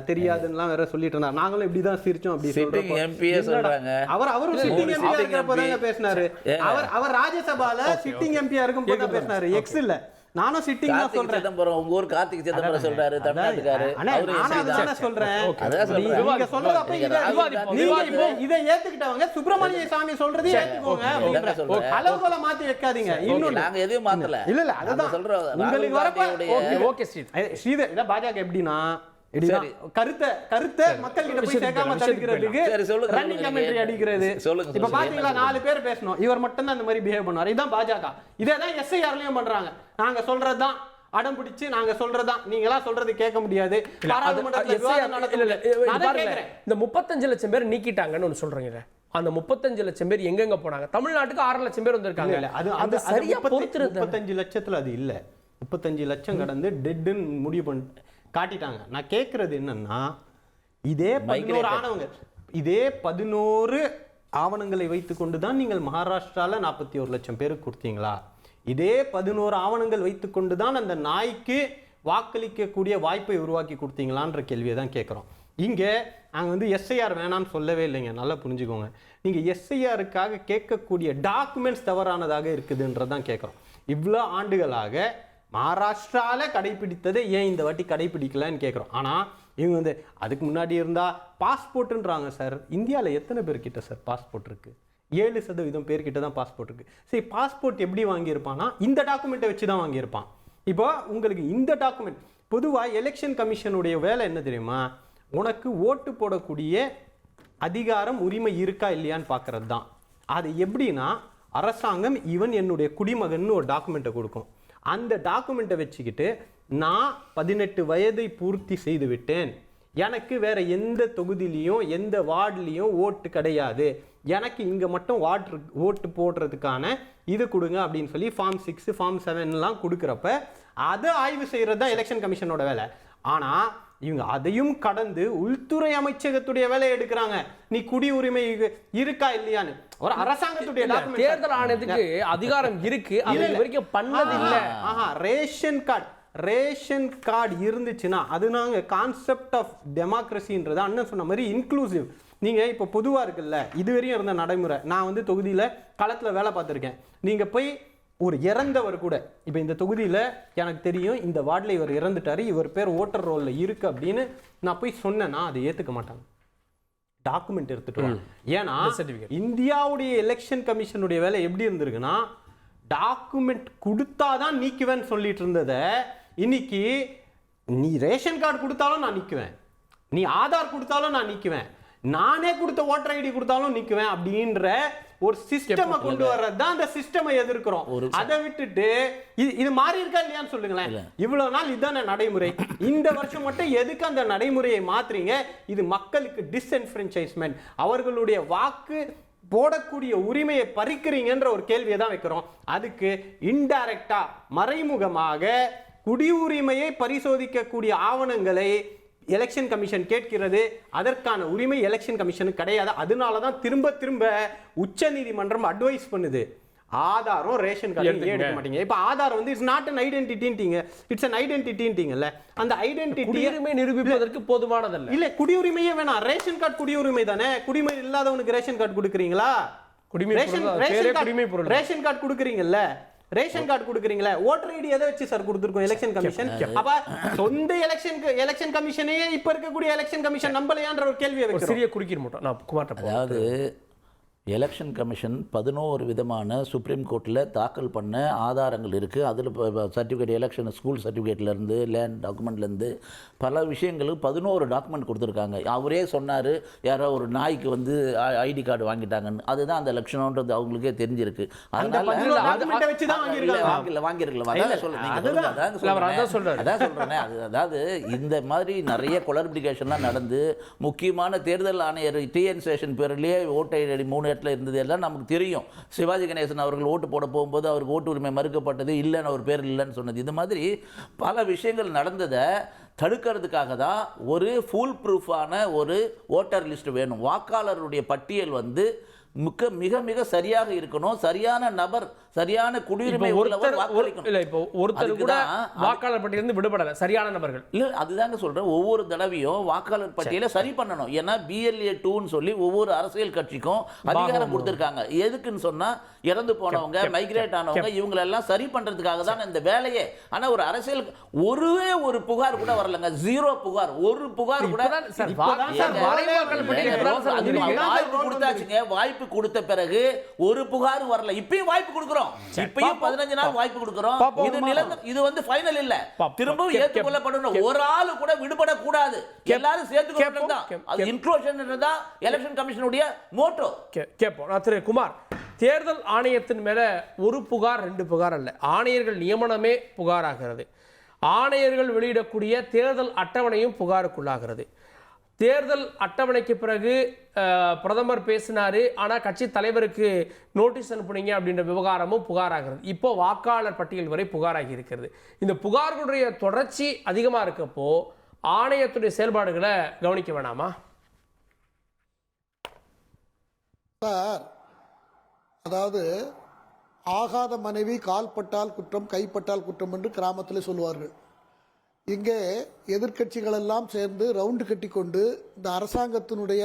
தெரியாதுன்னெலாம் வேற சொல்லிட்டு இருந்தார். நாங்களும் இப்படிதான் சிரிச்சோம். அப்படி அவரும் சிட்டிங் எம்பியா இருக்கிறப்பதாங்க பேசினாரு. அவர் ராஜ்யசபால சிட்டிங் எம்பியா இருக்கும் போது பேசினாரு. எக்ஸ் இல்ல, நானும் சிட்டிங் தான் கார்த்திக் சொல்றேன். சிதம்பரம் உங்க ஊர் கார்த்திக் சிதம்பரம் சொல்றாரு, தமிழ்நாட்டுக்காரு. அண்ணா, அவரு நானும் எஸ்ஐ தான். அதானே சொல்றேன். அதான் சொல்றேன். நீங்க சொல்றது அப்ப நீங்க இதை விவாதிப்போம். நீங்க இப்போ இதை ஏத்துக்கிட்டவங்க சுப்பிரமணிய சாமி சொல்றது ஏத்துக்கோங்க அப்படின்ற சொல்றேன். அளவுகளை மாத்தி வைக்காதீங்க. ஓகே, இன்னொன்னு நாங்க எதையும் மாத்தல. இல்ல அதுதான் நாங்க சொல்றோம். உங்களுக்கு வரப்ப ராகுல் ஓகே ஸ்ரீ ஸ்ரீதர் இத பாஜக எப்படின்னா சரி. கருத்தை மக்கள் கிட்ட போய் சேர்க்காம தடுக்கிறதுக்கு சரி, சொல்லுங்க, ரன்னிங் சொல்லுங்க. கமெண்ட்ரி அடிக்கிறது. சொல்லுங்க, இப்ப சொல்லுங்க. பாத்தீங்களா 4 பேர் பேசணும், இவர் மட்டும் தான் இந்த மாதிரி பிஹேவ் பண்ணுவார். இதான் பாஜக. இதேதான் எஸ்ஐஆர்லயும் பண்றாங்க. நாங்க சொல்றதுதான் அடம் பிடிச்சு நாங்க சொல்றதுதான், நீங்களா சொல்றது கேட்க முடியாது. பாராளுமன்றத்துல விவாதம் நடத்தல. நான் கேக்குறேன், இந்த 35 லட்சம் பேர் நீக்கிட்டாங்கன்னு ஒன்று சொல்றீங்க. அந்த 35 லட்சம் பேர் எங்கெங்க போனாங்க? தமிழ்நாட்டுக்கு 6 லட்சம் பேர் வந்திருக்காங்க. அது சரியா பொறுத்திருந்தது. 35 லட்சத்துல அது இல்ல. 35 லட்சம் கடந்து டெட்னு முடிவு பண்ணி காட்டிட்டாங்க. நான் கேட்கறது என்னன்னா, இதே 11 ஆவணங்களை வைத்துக்கொண்டு தான் நீங்கள் மகாராஷ்டிரால 41 லட்சம் பேருக்கு கொடுத்தீங்களா? இதே 11 ஆவணங்கள் வைத்துக்கொண்டு தான் அந்த நாய்க்கு வாக்களிக்கக்கூடிய வாய்ப்பை உருவாக்கி கொடுத்தீங்களான்ற கேள்வியை தான் கேட்குறோம். இங்கே நாங்கள் வந்து எஸ்ஐஆர் வேணான்னு சொல்லவே இல்லைங்க, நல்லா புரிஞ்சுக்கோங்க. நீங்கள் எஸ்ஐஆருக்காக கேட்கக்கூடிய டாக்குமெண்ட்ஸ் தவறானதாக இருக்குதுன்றதான் கேட்குறோம். இவ்வளோ ஆண்டுகளாக மகாராஷ்டிரால கடைபிடித்ததை ஏன் இந்த வாட்டி கடைபிடிக்கலன்னு கேட்குறோம். ஆனால் இவங்க வந்து அதுக்கு முன்னாடி இருந்தால் பாஸ்போர்ட்டுன்றாங்க. சார், இந்தியாவில் எத்தனை பேர்கிட்ட சார் பாஸ்போர்ட் இருக்குது? 7% பேர்கிட்ட தான் பாஸ்போர்ட் இருக்குது. சரி, பாஸ்போர்ட் எப்படி வாங்கியிருப்பான்னா இந்த டாக்குமெண்ட்டை வச்சு தான் வாங்கியிருப்பான். இப்போ உங்களுக்கு இந்த டாக்குமெண்ட், பொதுவாக எலெக்ஷன் கமிஷனுடைய வேலை என்ன தெரியுமா? உனக்கு ஓட்டு போடக்கூடிய அதிகாரம் உரிமை இருக்கா இல்லையான்னு பார்க்கறது தான். அது எப்படின்னா, அரசாங்கம் இவன் என்னுடைய குடிமகன் ஒரு டாக்குமெண்ட்டை கொடுக்கும். அந்த டாக்குமெண்ட்டை வச்சுக்கிட்டு நான் 18 வயதை பூர்த்தி செய்து விட்டேன், எனக்கு வேற எந்த தொகுதியிலையும் எந்த வார்டுலையும் ஓட்டு கிடையாது, எனக்கு இங்கே மட்டும் ஓட்டு போடுறதுக்கான இது கொடுங்க அப்படின்னு சொல்லி ஃபார்ம் 6 ஃபார்ம் 7லாம் கொடுக்குறப்ப அதை ஆய்வு செய்கிறது தான் எலெக்ஷன் கமிஷனோட வேலை. ஆனால் இவங்க அதையும் கடந்து உள்துறை அமைச்சகத்துடைய வேலையை எடுக்கிறாங்க. நீ குடியுரிமை இருக்கா இல்லையான்னு ஒரு அரசாங்கத்துடைய தேர்தல் ஆணையத்துக்கு அதிகாரம் இருக்கு, அது வரைக்கும் பண்ணது இல்ல. ரேஷன் கார்டு இருந்துச்சுன்னா அது நாங்க கான்செப்ட் ஆஃப் டெமோக்ரஸின்றது அண்ணன் சொன்ன மாதிரி இன்க்ளூசிவ். நீங்க இப்போ பொதுவா இருக்குல்ல, இதுவரையும் இருந்த நடைமுறை. நான் வந்து தொகுதியில களத்துல வேலை பார்த்துருக்கேன். நீங்க போய் ஒரு இறந்தவர் கூட, இப்போ இந்த தொகுதியில் எனக்கு தெரியும் இந்த வார்டில் இவர் இறந்துட்டாரு, இவர் பேர் ஓட்டர் ரோலில் இருக்கு அப்படின்னு நான் போய் சொன்னேன்னா அதை ஏற்றுக்க மாட்டாங்க. டாக்குமெண்ட் எடுத்துட்டு, ஏன்னா இந்தியாவுடைய எலெக்ஷன் கமிஷனுடைய வேலை எப்படி இருந்திருக்குன்னா, டாக்குமெண்ட் கொடுத்தாதான் நீக்குவேன்னு சொல்லிட்டு இருந்ததை இன்னைக்கு நீ ரேஷன் கார்டு கொடுத்தாலும் நான் நீக்குவேன், நீ ஆதார் கொடுத்தாலும் நான் நீக்குவேன், நானே கொடுத்த ஓட்டர் ஐடி கொடுத்தாலும் நிக்குவேன் அப்படின்ற ஒரு சிஸ்டமை கொண்டு வர்றது தான் அந்த சிஸ்டமை எதிர்க்கிறோம். அதை விட்டுட்டு இது மாறி இருக்கா இல்லையான்னு சொல்லுங்களேன். இவ்வளவு நாள் இதுதான நடைமுறை, இந்த வருஷம் மட்டும் எதுக்கு அந்த நடைமுறையை மாத்துறீங்க? இது மக்களுக்கு டிஸ்என்ஃப்ரான்ச்சைஸ்மென்ட், அவர்களுடைய வாக்கு போடக்கூடிய உரிமையை பறிக்கிறீங்கன்ற ஒரு கேள்வியை தான் வைக்கிறோம். அதுக்கு இன்டைரக்டா மறைமுகமாக குடியுரிமையை பரிசோதிக்கக்கூடிய ஆவணங்களை எலெக்ஷன் கமிஷன் கேட்கிறது. அதற்கான உரிமை எலெக்ஷன் கமிஷனுக்கு கிடையாது. அதனால தான் திரும்ப திரும்ப உச்ச நீதிமன்றம் அட்வைஸ் பண்ணுது, ஆதாரம் ரேஷன் கார்டு எடுக்க மாட்டீங்க. இப்போ ஆதார் வந்து இட்ஸ் நாட் an ஐடென்டிட்டின்ட்டீங்க, இட்ஸ் an ஐடென்டிட்டின்ட்டீங்கல்ல. அந்த ஐடென்டிட்டி குடியுரிமை நிரூபிப்பதற்கு போதுமானதல்ல. இல்ல, குடியுரிமையே வேணாம், ரேஷன் கார்டு குடியுரிமை தானே. குடிமை இல்லாதவனுக்கு ரேஷன் கார்டு கொடுக்குறீங்களா? ரேஷன் கார்டு கொடுக்குறீங்கல்ல, ரேஷன் கார்டு கொடுக்குறீங்களா? ஓட்டர் ஐடி எதை வச்சு சார் கொடுத்துருக்கோம் எலெக்ஷன் கமிஷன்? அப்ப சொந்த எலெக்ஷன் கமிஷனே இப்ப இருக்கக்கூடிய எலெக்ஷன் கமிஷன் நம்பலையான்ற ஒரு கேள்வியை வைக்கிறோம். சிறிய குறுக்கிட மாட்டோம். நான் குமார்ட்ட, அதாவது எலெக்ஷன் கமிஷன் 11 விதமான சுப்ரீம் கோர்ட்டில் தாக்கல் பண்ண ஆதாரங்கள் இருக்குது. அதில் சர்டிஃபிகேட், எலெக்ஷன் ஸ்கூல் சர்டிஃபிகேட்லேருந்து, லேண்ட் டாக்குமெண்ட்லேருந்து பல விஷயங்களுக்கு 11 டாக்குமெண்ட் கொடுத்துருக்காங்க. அவரே சொன்னார், யாரோ ஒரு நாய்க்கு வந்து ஐடி கார்டு வாங்கிட்டாங்கன்னு. அதுதான் அந்த லட்சணம்ன்றது அவங்களுக்கே தெரிஞ்சிருக்கு. அதனால அதாவது இந்த மாதிரி நிறைய கொலரிபிகேஷன்லாம் நடந்து முக்கியமான தேர்தல் ஆணையர் டிஎன் சேஷன் பேர்லேயே ஓட்டை 3 இருந்தது எல்லாம் நமக்கு தெரியும். சிவாஜி கணேசன் அவர்கள் ஓட்டு போட போகும்போது அவருக்கு ஓட்டு உரிமை மறுக்கப்பட்டது, இல்லைன்னு அவர் பேர் இல்லைன்னு சொன்னது. இது மாதிரி பல விஷயங்கள் நடந்ததை தடுக்கிறதுக்காக தான் ஒரு ஃபுல் ப்ரூஃபான ஒரு ஓட்டர் லிஸ்ட் வேணும். வாக்காளருடைய பட்டியல் வந்து மிக மிக சரியாக இருக்கணும், சரியான நபர் சரியான குடியுரிமை உள்ளவர் வாக்களிக்கணும். இல்ல இப்போ ஒருத்தர் கூட வாக்காளர் பட்டியலிருந்து விடுபடல சரியான நபர்கள். இல்ல அதுதாங்க சொல்றேன், ஒவ்வொரு தடவையும் வாக்காளர் பட்டியலை சரி பண்ணணும். ஏன்னா BLA 2ன்னு சொல்லி ஒவ்வொரு அரசியல் கட்சிக்கும் அதிகாரம் கொடுத்திருக்காங்க. எதுக்குன்னு சொன்னா இறந்து போனவங்க, மைக்ரேட் ஆனவங்க, இவங்க எல்லாம் சரி பண்றதுக்காக தான் இந்த வேலையே. ஆனா ஒரு அரசியல் ஒரு புகார் கூட வரலங்க, 0 புகார், ஒரு புகார் கூட. வாய்ப்பு கொடுத்தாச்சுங்க, வாய்ப்பு கொடுத்த பிறகு ஒரு புகார் வரல. இப்பயும் வாய்ப்பு கொடுக்கிறோம், இப்பயும் 15 நாள் வாய்ப்பு கொடுக்கிறோம். இது வந்து ஃபைனல் இல்ல, திரும்பவும் ஏற்றுக்கொள்ளப்படணும். ஒரு ஆளு கூட விடுபட கூடாது, எல்லாரும் சேர்த்துக்கொள்ளணும் தான். அது இன்க்ளூஷன் தான் எலெக்ஷன் கமிஷனுடைய மோட்டோ. கேட்போம். திரு குமார், தேர்தல் ஆணையத்தின் மேல ஒரு புகார் 2 புகார் அல்ல, ஆணையர்கள் நியமனமே புகாராகிறது. ஆணையர்கள் வெளியிடக்கூடிய தேர்தல் அட்டவணையும் புகாருக்குள்ளாகிறது. தேர்தல் அட்டவணைக்கு பிறகு பிரதமர் பேசினாரு, ஆனால் கட்சி தலைவருக்கு நோட்டீஸ் அனுப்புனீங்க அப்படின்ற விவகாரமும் புகாராகிறது. இப்போ வாக்காளர் பட்டியல் வரை புகாராகி இருக்கிறது. இந்த புகார்களுடைய தொடர்ச்சி அதிகமாக இருக்கப்போ ஆணையத்துடைய செயல்பாடுகளை கவனிக்க வேணாமா சார்? அதாவது ஆகாத மனைவி கால்பட்டால் குற்றம் கைப்பட்டால் குற்றம் என்று கிராமத்தில் சொல்லுவார்கள். இங்கே எதிர்க்கட்சிகள் எல்லாம் சேர்ந்து ரவுண்டு கட்டி கொண்டு இந்த அரசாங்கத்தினுடைய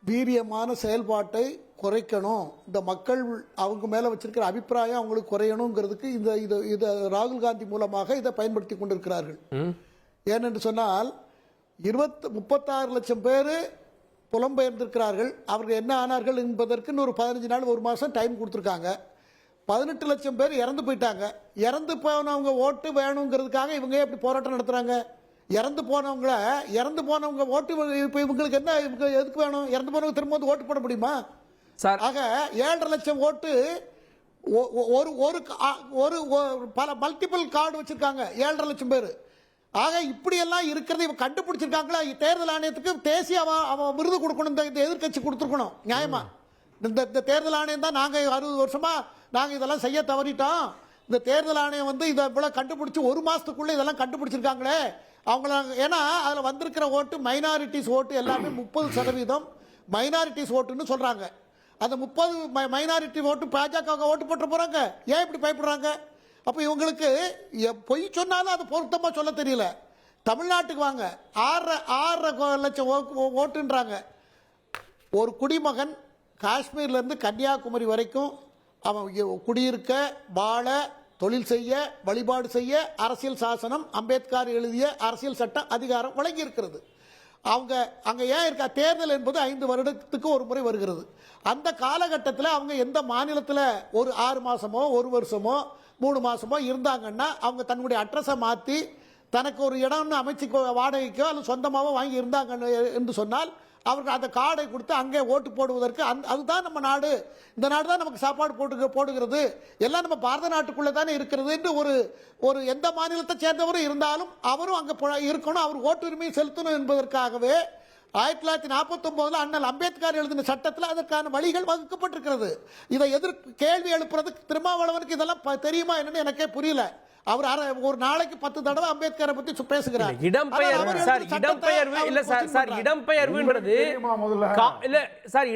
வீரியமான செயல்பாட்டை குறைக்கணும், இந்த மக்கள் அவங்க மேலே வச்சிருக்கிற அபிப்பிராயம் அவங்களுக்கு குறையணுங்கிறதுக்கு இதை ராகுல் காந்தி மூலமாக இதை பயன்படுத்தி கொண்டிருக்கிறார்கள். ஏனென்று சொன்னால் 36 லட்சம் பேர் புலம்பெயர்ந்திருக்கிறார்கள். அவர்கள் என்ன ஆனார்கள் என்பதற்கு இன்னொரு 15 நாள் 1 மாதம் டைம் கொடுத்துருக்காங்க. 18 லட்சம் பேர் இறந்து போயிட்டாங்க. இறந்து போனவங்க ஓட்டு வேணுங்கிறதுக்காக இவங்க எப்படி போராட்டம் நடத்துறாங்க? இறந்து போனவங்க ஓட்டு இப்போ இவங்களுக்கு என்ன, இவங்க எதுக்கு வேணும்? இறந்து போனவங்க திரும்ப வந்து ஓட்டு போட முடியுமா சார்? ஆக 7.5 லட்சம் ஓட்டு ஒரு பல மல்டிபிள் கார்டு வச்சிருக்காங்க 7.5 லட்சம் பேர். ஆக இப்படியெல்லாம் இருக்கிறத இவங்க கண்டுபிடிச்சிருக்காங்களா? தேர்தல் ஆணையத்துக்கு தேசிய விருது கொடுக்கணும், இந்த எதிர்கட்சி கொடுத்துருக்கணும் நியாயமா. இந்த தேர்தல் ஆணையம் தான் நாங்கள் 60 வருஷமா நாங்கள் இதெல்லாம் செய்ய தவறிட்டோம், இந்த தேர்தல் ஆணையம் வந்து இதை இவ்வளோ கண்டுபிடிச்சி 1 மாதத்துக்குள்ளே இதெல்லாம் கண்டுபிடிச்சிருக்காங்களே அவங்கள. ஏன்னா அதில் வந்திருக்கிற ஓட்டு மைனாரிட்டிஸ் ஓட்டு எல்லாமே 30% மைனாரிட்டிஸ் ஓட்டுன்னு சொல்கிறாங்க. அந்த 30 மைனாரிட்டி ஓட்டு பாஜக ஓட்டு போட்டு போகிறாங்க. ஏன் இப்படி பயப்படுறாங்க? அப்போ இவங்களுக்கு பொய் சொன்னாலும் அது பொருத்தமாக சொல்ல தெரியல. தமிழ்நாட்டுக்கு வாங்க, 6.5 லட்சம் ஓட்டுன்றாங்க. ஒரு குடிமகன் காஷ்மீர்லேருந்து கன்னியாகுமரி வரைக்கும் அவன் குடியிருக்க, வாழ, தொழில் செய்ய, வழிபாடு செய்ய அரசியல் சாசனம், அம்பேத்கர் எழுதிய அரசியல் சட்டம் அதிகாரம் வழங்கி இருக்கிறது. அவங்க அங்கே ஏன் இருக்கா? தேர்தல் என்பது 5 வருடத்துக்கு ஒரு முறை வருகிறது. அந்த காலகட்டத்தில் அவங்க எந்த மாநிலத்தில் ஒரு 6 மாதமோ 1 வருஷமோ 3 மாதமோ இருந்தாங்கன்னா அவங்க தன்னுடைய அட்ரஸை மாற்றி தனக்கு ஒரு இடம்னு அமைச்சு வாடகைக்கோ அல்லது சொந்தமாகவோ வாங்கி இருந்தாங்க என்று சொன்னால் அவருக்கு அந்த கார்டை கொடுத்து அங்கே ஓட்டு போடுவதற்கு அதுதான் நம்ம நாடு, இந்த நாடு தான் நமக்கு சாப்பாடு போடுகிறது, எல்லாம் நம்ம பாரத நாட்டுக்குள்ளே தானே இருக்கிறது என்று ஒரு எந்த மாநிலத்தை சேர்ந்தவரும் இருந்தாலும் அவரும் அங்கே இருக்கணும், அவர் ஓட்டுரிமையை செலுத்தணும் என்பதற்காகவே 1949 அண்ணல் அம்பேத்கர் எழுதின சட்டத்தில் அதற்கான வழிகள் வகுக்கப்பட்டிருக்கிறது. இதை கேள்வி எழுப்புறதுக்கு திருமாவளவனுக்கு இதெல்லாம் தெரியுமா என்னன்னு எனக்கே புரியல. அவர் ஒரு நாளைக்கு 10 தடவை அம்பேத்கரை பத்தி பேசுகிறார்.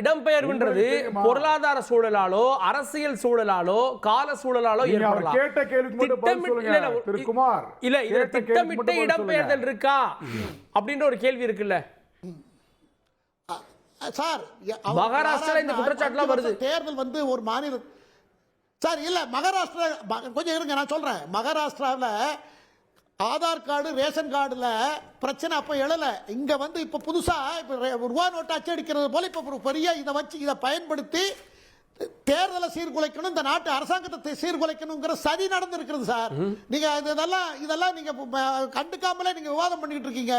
இடம்பெயர்வுன்றது பொருளாதார சூழலாலோ அரசியல் சூழலாலோ கால சூழலாலோ திட்டமிட்ட இடம்பெயர்தல் இருக்கா அப்படின்ற ஒரு கேள்வி இருக்குல்ல சார். மகாராஷ்டிரா இந்த குற்றச்சாட்டுலாம் வருது. தேர்தல் வந்து ஒரு மாநில சார் இல்ல, மகாராஷ்டிரா கொஞ்சம் இருங்க நான் சொல்றேன். மகாராஷ்டிராவில் ஆதார் கார்டு ரேஷன் கார்டுல பிரச்சனை அப்ப எழல. இங்க வந்து இப்ப புதுசா ரூபா நோட்டு அச்சடிக்கிறது போல இப்ப பெரிய இதை வச்சு இதை பயன்படுத்தி தேர்தலை சீர்குலைக்கணும், இந்த நாட்டு அரசாங்கத்தை சீர்குலைக்கணுங்கிற சதி நடந்திருக்கிறது சார். நீங்க இதெல்லாம் நீங்க கண்டுக்காமலே நீங்க விவாதம் பண்ணிட்டு இருக்கீங்க.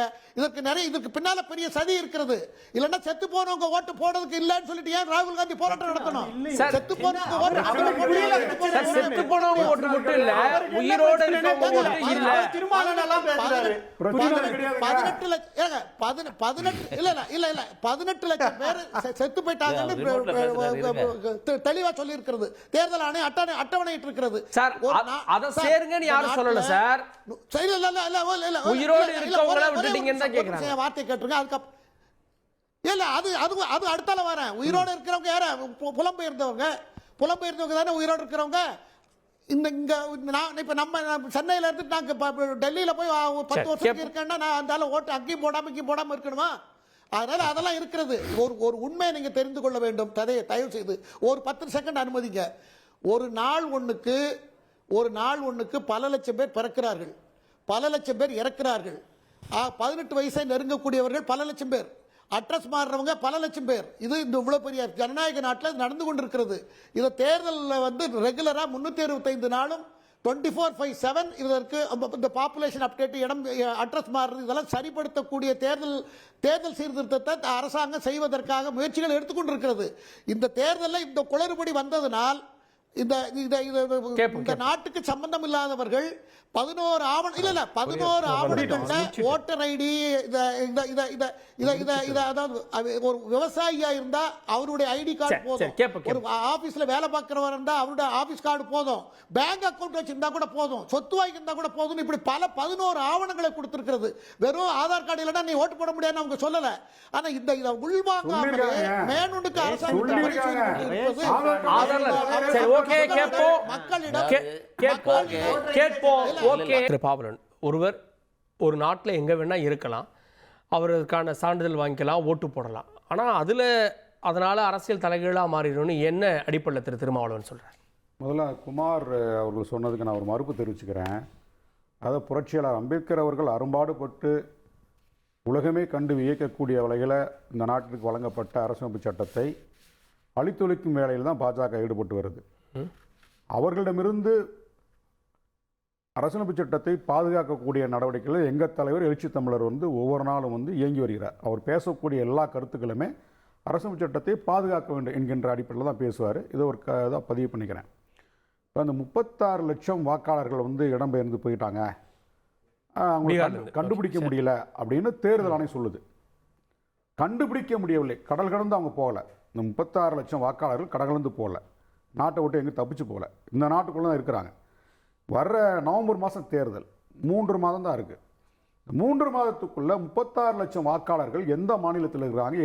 இதுக்கு பின்னால பெரிய சதி இருக்கிறது. இல்லன்னா செத்து போனவங்க ஓட்டு போடுறதுக்கு இல்லன்னு சொல்லிட்டு ஏன் ராகுல் காந்தி போராட்டம் நடத்தணும்? செத்து போனவங்க ஓட்டு மட்டும் இல்ல, உயிரோட இருக்கவங்க ஓட்டு இல்ல. 18 லட்சம் பேர் செத்து போயிட்டாங்கன்னு தெளிவா சொல்லி இருக்கிறது. தேர்தல் ஆணையம் அட்டவணையிட்டு இருக்கிறது. சார் அத சேருங்கன்னு யாரும் சொல்லல சார். உயிரோடு இருக்கவங்கள விட்டுட்டீங்கன்னு தான் கேக்குறாங்க. வார்த்தை கேட்டுருங்க. அதுக்கு இல்ல அது அடுத்தால வரேன். உயிரோடு இருக்கிறவங்க யார? புலம்பெயர்ந்தவங்க. புலம்பெயர்ந்தவங்க தானே உயிரோடு இருக்கிறவங்க. இங்கே நான் இப்போ நம்ம சென்னையில் இருந்துட்டு நாங்கள் இப்போ டெல்லியில் போய் 10 வருஷத்துக்கு இருக்கேன்னா நான் அந்த ஓட்டு அங்கேயும் போடாமல் இருக்கணுமா? அதனால் அதெல்லாம் இருக்கிறது. ஒரு உண்மையை நீங்கள் தெரிந்து கொள்ள வேண்டும். தயவு செய்து ஒரு 10 செகண்ட் அனுமதிங்க. ஒரு நாள் ஒன்றுக்கு பல லட்சம் பேர் பிறக்கிறார்கள், பல லட்சம் பேர் இறக்கிறார்கள். 18 வயசை நெருங்கக்கூடியவர்கள் பல லட்சம் பேர், அட்ரஸ் மாறுறவங்க பல லட்சம் பேர். இது இந்த இவ்வளோ பெரிய ஜனநாயக நாட்டில் நடந்து கொண்டிருக்கிறது. இதை தேர்தலில் வந்து ரெகுலராக 365 நாளும் 24/7 இதற்கு இந்த பாப்புலேஷன் அப்டேட், இடம் அட்ரஸ் மாறுறது, இதெல்லாம் சரிப்படுத்தக்கூடிய தேர்தல் சீர்திருத்தத்தை அரசாங்கம் செய்வதற்காக முயற்சிகள் எடுத்துக்கொண்டிருக்கிறது. இந்த தேர்தலில் இந்த குளறுபடி வந்ததனால் இந்த நாட்டுக்கு சம்பந்தம் இல்லாதவர்கள் 11 ஆவணங்கள்ல ஓட்டர் ஐடி, அதாவது ஒரு விவசாயியா இருந்தா அவருடைய ஐடி கார்டு போதும், ஒரு ஆபீஸ்ல வேலை பார்க்கிறவர் இருந்தா அவருடைய ஆபீஸ் கார்டு போதும், பேங்க் அக்கவுண்ட் வச்சிருந்தா கூட போதும், சொத்து வாங்கியிருந்தா கூட போதும். இப்படி பல 11 ஆவணங்களை கொடுத்திருக்கிறது. வெறும் ஆதார் கார்டு இல்லைன்னா நீ ஓட்டு போட முடியாதுன்னு அவங்க சொல்லல. ஆனா இதை உள்வாங்காமலே மேனுண்டுக்கு அரசாங்கம் ஒருவர் ஒரு நாட்டில் எங்க வேணா இருக்கலாம், அவருக்கான சான்றிதழ் வாங்கிக்கலாம், ஓட்டு போடலாம். ஆனா அதனால அரசியல் தலைகீழா மாறிடும்னு என்ன அடிப்படையில் திருமாவளவன் சொல்றார்? முதல்ல குமார் அவர்கள் சொன்னதுக்கு நான் ஒரு மறுப்பு தெரிவிச்சுக்கிறேன். அதாவது புரட்சியாளர் அம்பேத்கர் அவர்கள் அரும்பாடுபட்டு உலகமே கண்டு வியக்கக்கூடிய வகையில் இந்த நாட்டிற்கு வழங்கப்பட்ட அரசமைப்பு சட்டத்தை அழித்தொழிக்கும் வேலையில் தான் பாஜக ஈடுபட்டு வருது. அவர்களிடமிருந்து அரசியலமைப்பு சட்டத்தை பாதுகாக்கக்கூடிய நடவடிக்கைகளில் எங்கள் தலைவர் எழுச்சி தமிழர் வந்து ஒவ்வொரு நாளும் வந்து இயங்கி வருகிறார். அவர் பேசக்கூடிய எல்லா கருத்துக்களுமே அரசியலமைப்பு சட்டத்தை பாதுகாக்க வேண்டும் என்கின்ற அடிப்படையில் தான் பேசுவார். இதை ஒரு இதாக பதிவு பண்ணிக்கிறேன். இப்போ அந்த 36 லட்சம் வாக்காளர்கள் வந்து இடம்பெயர்ந்து போயிட்டாங்க, அவங்க கண்டுபிடிக்க முடியல அப்படின்னு தேர்தல் ஆணையம் சொல்லுது. கண்டுபிடிக்க முடியவில்லை, கடல் கடந்து அவங்க போகலை. இந்த 36 லட்சம் வாக்காளர்கள் கடல் கடந்து போகல, நாட்டை விட்டு எங்கேயும் தப்பிச்சு போகல, இந்த நாட்டுக்குள்ளே தான் இருக்கிறாங்க. வர்ற நவம்பர் மாதம் தேர்தல் 3 மாதம் தான் இருக்குது. 3 மாதத்துக்குள்ளே 36 லட்சம் வாக்காளர்கள் எந்த மாநிலத்தில் இருக்கிறாங்க,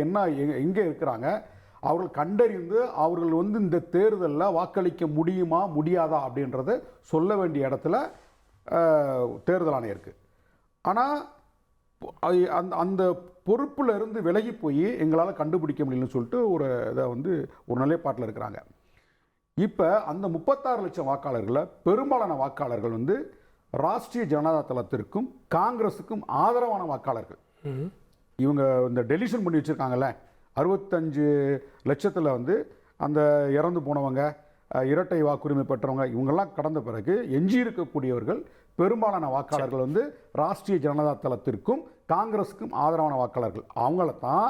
எங்கே இருக்கிறாங்க, அவர்கள் கண்டறிந்து அவர்கள் வந்து இந்த தேர்தலில் வாக்களிக்க முடியுமா முடியாதா அப்படின்றத சொல்ல வேண்டிய இடத்துல தேர்தல் ஆணையம் இருக்குது. ஆனால் அந்த பொறுப்பில் இருந்து விலகி போய் எங்களால் கண்டுபிடிக்க முடியலன்னு சொல்லிட்டு இதை வந்து ஒரு நிலைப்பாட்டில் இருக்கிறாங்க. இப்போ அந்த 36 லட்சம் வாக்காளர்களில் பெரும்பாலான வாக்காளர்கள் வந்து ராஷ்ட்ரிய ஜனதா தளத்திற்கும் காங்கிரஸுக்கும் ஆதரவான வாக்காளர்கள். இவங்க இந்த டெலிஷன் பண்ணி வச்சுருக்காங்கல்ல, 65 லட்சத்தில் வந்து அந்த இறந்து போனவங்க, இரட்டை வாக்குரிமை பெற்றவங்க, இவங்கெல்லாம் கடந்த பிறகு எஞ்சி இருக்கக்கூடியவர்கள் பெரும்பாலான வாக்காளர்கள் வந்து ராஷ்ட்ரிய ஜனதா தளத்திற்கும் காங்கிரஸுக்கும் ஆதரவான வாக்காளர்கள். அவங்கள தான்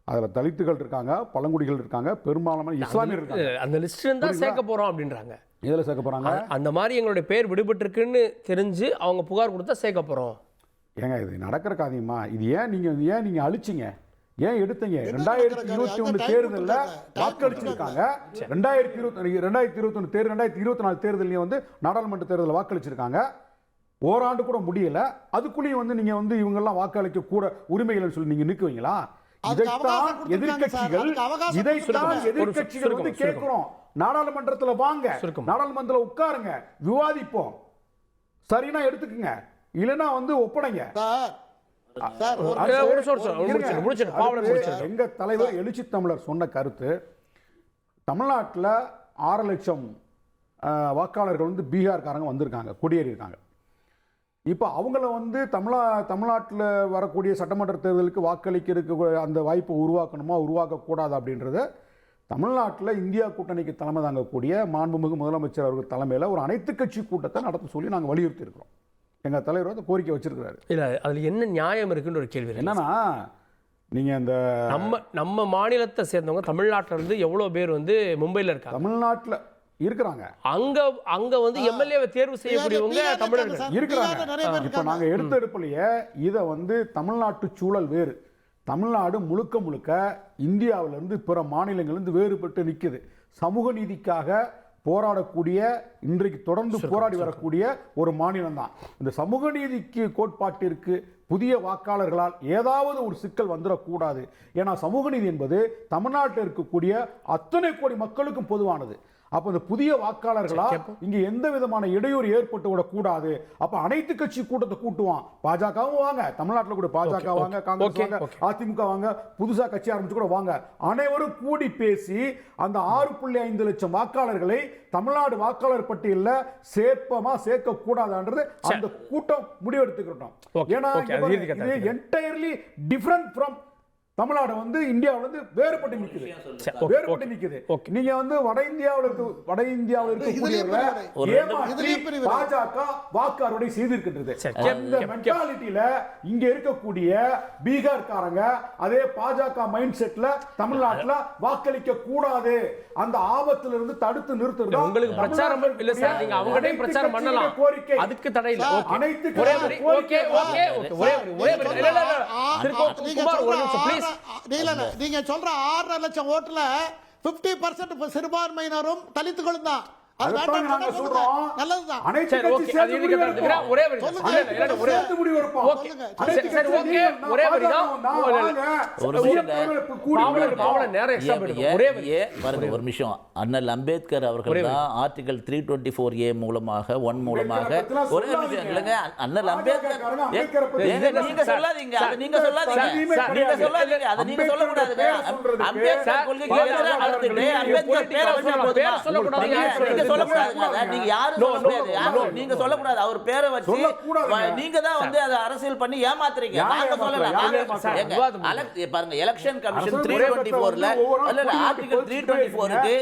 அதில் தலித்துகள் இருக்காங்க, பழங்குடிகள் இருக்காங்க, பெரும்பாலான இஸ்லாமியர் இருக்காங்க. அந்த லிஸ்ட் தான் சேர்க்க போகிறோம் அப்படின்றாங்க. இதில் சேர்க்க போகிறாங்க. அந்த மாதிரி எங்களுடைய பேர் விடுபட்டிருக்குன்னு தெரிஞ்சு அவங்க புகார் கொடுத்தா சேர்க்க போகிறோம். ஏங்க இது நடக்கிற காரியமா? இது ஏன் நீங்கள் அழிச்சிங்க, ஏன் எடுத்தீங்க? 2021 தேர்தலில் வாக்களிச்சிருக்காங்க. 2021 தேர்தல், 2024 தேர்தலையும் வந்து நாடாளுமன்ற தேர்தலில் வாக்களிச்சிருக்காங்க. ஓராண்டு கூட முடியல, அதுக்குள்ளேயும் வந்து நீங்கள் வந்து இவங்கெல்லாம் வாக்களிக்க கூட உரிமைகள்னு சொல்லி நீங்கள் நிற்குவீங்களா? இதைத்தான் எதிர்கட்சிகள் வந்து கேட்கிறோம். நாடாளுமன்றத்தில் வாங்க, நாடாளுமன்றத்தில் உட்காருங்க, விவாதிப்போம், சரினா எடுத்துக்கங்க, இல்லைன்னா வந்து ஒப்படைங்க. எங்க தலைவர் எழுச்சி தமிழர் சொன்ன கருத்து, தமிழ்நாட்டில் 6 லட்சம் வாக்காளர்கள் வந்து பீகார்காரங்க வந்திருக்காங்க, குடியேறியிருக்காங்க. இப்போ அவங்கள வந்து தமிழ்நாட்டில் வரக்கூடிய சட்டமன்ற தேர்தலுக்கு வாக்களிக்கிறதுக்கு அந்த வாய்ப்பை உருவாக்கணுமா உருவாக்கக்கூடாது அப்படின்றத தமிழ்நாட்டில் இந்தியா கூட்டணிக்கு தலைமை தாங்கக்கூடிய மாண்புமிகு முதலமைச்சர் அவர்கள் தலைமையில் ஒரு அனைத்து கட்சி கூட்டத்தை நடத்த சொல்லி நாங்கள் வலியுறுத்தி இருக்கிறோம். எங்கள் தலைவர் வந்து கோரிக்கை வச்சிருக்கிறாரு. இல்லை, அதில் என்ன நியாயம் இருக்குன்ற ஒரு கேள்வி என்னன்னா, நீங்கள் இந்த நம்ம மாநிலத்தை சேர்ந்தவங்க தமிழ்நாட்டில் இருந்து எவ்வளோ பேர் வந்து மும்பையில் இருக்காங்க, தமிழ்நாட்டில் இருக்கிறாங்க, அங்க வந்து எம்எல்ஏவை தேர்வு செய்யக்கூடியவங்க தமிழர்கள் இருக்கிறாங்க. இப்போ நாங்கள் எடுத்தெடுப்பிலேயே இதை வந்து தமிழ்நாட்டு சூழல் வேறு, தமிழ்நாடு முழுக்க முழுக்க இந்தியாவிலிருந்து பிற மாநிலங்களிலிருந்து வேறுபட்டு நிற்குது. சமூக நீதிக்காக போராடக்கூடிய, இன்றைக்கு தொடர்ந்து போராடி வரக்கூடிய ஒரு மாநிலம் தான். இந்த சமூக நீதிக்கு கோட்பாட்டிற்கு புதிய வாக்காளர்களால் ஏதாவது ஒரு சிக்கல் வந்துடக்கூடாது. ஏன்னா சமூக நீதி என்பது தமிழ்நாட்டில் இருக்கக்கூடிய அத்தனை கோடி மக்களுக்கும் பொதுவானது. அப்ப இந்த புதிய வாக்காளர்களா இங்க எந்த விதமான இடையூறு ஏற்பட்டு விடக்கூடாது. அப்ப அனைத்து கட்சி கூட்டத்தை கூட்டுவான். பாஜகவும் வாங்க, தமிழ்நாட்டில் கூட பாஜக வாங்க, காங்கிரஸ் வாங்க, அதிமுக வாங்க, புதுசா கட்சி ஆரம்பிச்சு கூட வாங்க, அனைவரும் கூடி பேசி அந்த 6.5 லட்சம் வாக்காளர்களை தமிழ்நாடு வாக்காளர் பட்டியலில் சேர்க்க கூடாதுன்றது அந்த கூட்டம் முடிவெடுத்துக்கிட்டோம். ஏன்னா இது என்டையர்லி டிஃபரண்ட் ஃப்ரம் தமிழ்நாடு வந்து இந்தியாவில் வந்து வேறுபட்டு நிக்குது. நீங்க வந்து வட இந்தியாவில் இருக்கக்கூடிய பாஜக வாக்கு அறுவடை செய்திருக்கின்றது. அந்த மென்டாலிட்டியில இங்க இருக்கக்கூடிய பீகார்காரங்க அதே பாஜக மைண்ட் செட்ல தமிழ்நாட்டுல வாக்களிக்க கூடாது, அந்த ஆபத்துல இருந்து தடுத்து நிறுத்துறது. உங்களுக்கு பிரச்சாரம் இல்ல சார், நீங்க அவங்கடையும் பிரச்சாரம் பண்ணலாம், கோரிக்கை அதுக்கு தடை இல்ல. அனைத்து ஒரே நீங்க சொல்ற 6.5 லட்சம் ஓட்டுல 50% சிறுபான்மையினரும் தலித்துகளும் தான். ஒரு நிமிஷம், அண்ணல் அம்பேத்கர் அவர்கள் தான் ஆர்டிகல் 324A மூலமாக ஒரே நிமிஷம் இல்லைங்க, அண்ணல் அம்பேத்கர் நீங்க சொல்லாதீங்க, அதை நீங்க சொல்லாதீங்க, அதை நீங்க சொல்லக்கூடாதுங்க. அம்பேத்கர் கொள்கைக்கு எதிராக நடந்துட்டு அம்பேத்கர் பேரை சொல்லக்கூடாது. நீங்க யாரும் நீங்க சொல்லக்கூடாது, அவர் பேரை வச்சு நீங்க தான் வந்து அதை அரசியல் பண்ணி ஏமாத்துறீங்க. நாங்க சொல்லலாம். பாருங்க, எலெக்ஷன் கமிஷன் 324ல ஆர்டிகல் 324க்கு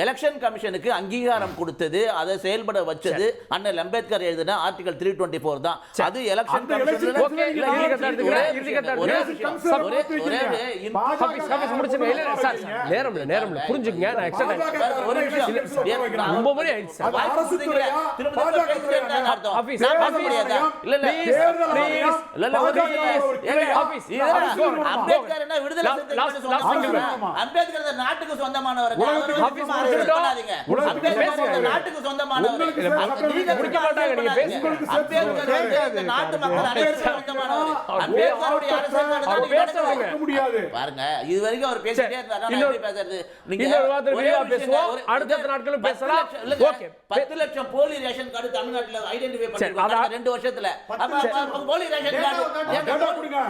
எலெக்ஷன் கமிஷனுக்கு அங்கீகாரம் கொடுத்தது, அதை செயல்பட வச்சது அண்ணல் அம்பேத்கர் எழுதின ஆர்டிகல் 324 தான். அது எலெக்ஷன் கமிஷன் புரிஞ்சுங்க. நாட்டுக்கு சொந்தமானவர், நாட்டுக்கு சொந்தமானவர், நாட்டு மக்கள் பாருங்க. இது வரைக்கும் அவர் பேசிட்டே இருந்தாரு, பேசுறது அடுத்த நாட்களும் பேசலாம். 10 லட்சம் போலி ரேஷன் கார்டு தமிழ்நாட்டுல ஐடென்டிஃபை பண்ணிருக்காங்க 2 வருஷத்துல. போலி ரேஷன் கார்டு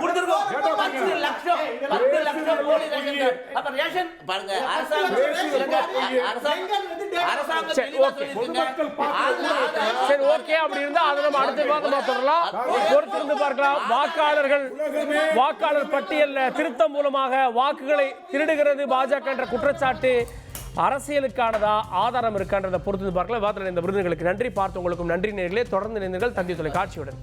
கொடுத்திருக்கோம். 10 லட்சம் போலி ரேஷன் கார்டு. அப்ப ரேஷன் பாருங்க, அரசாங்கம் சரி, ஓகே. அப்படி இருந்தா அதை நம்ம அடுத்த வாரமா தொடரலாம், பொறுத்திருந்து பார்க்கலாம். வாக்காளர் பட்டியல் திருத்தம் மூலமாக வாக்குகளை திருடுகிறது பாஜக என்ற குற்றச்சாட்டு அரசியலுக்கானதா, ஆதாரம் இருக்கான்றதை பொறுத்து பார்க்கலாம். வார்த்தை இந்த விருதுகளுக்கு நன்றி. பார்த்து உங்களுக்கும் நன்றி நேயர்களே. தொடர்ந்து இணைந்தீர்கள் தந்தி தொலைக்காட்சியுடன்.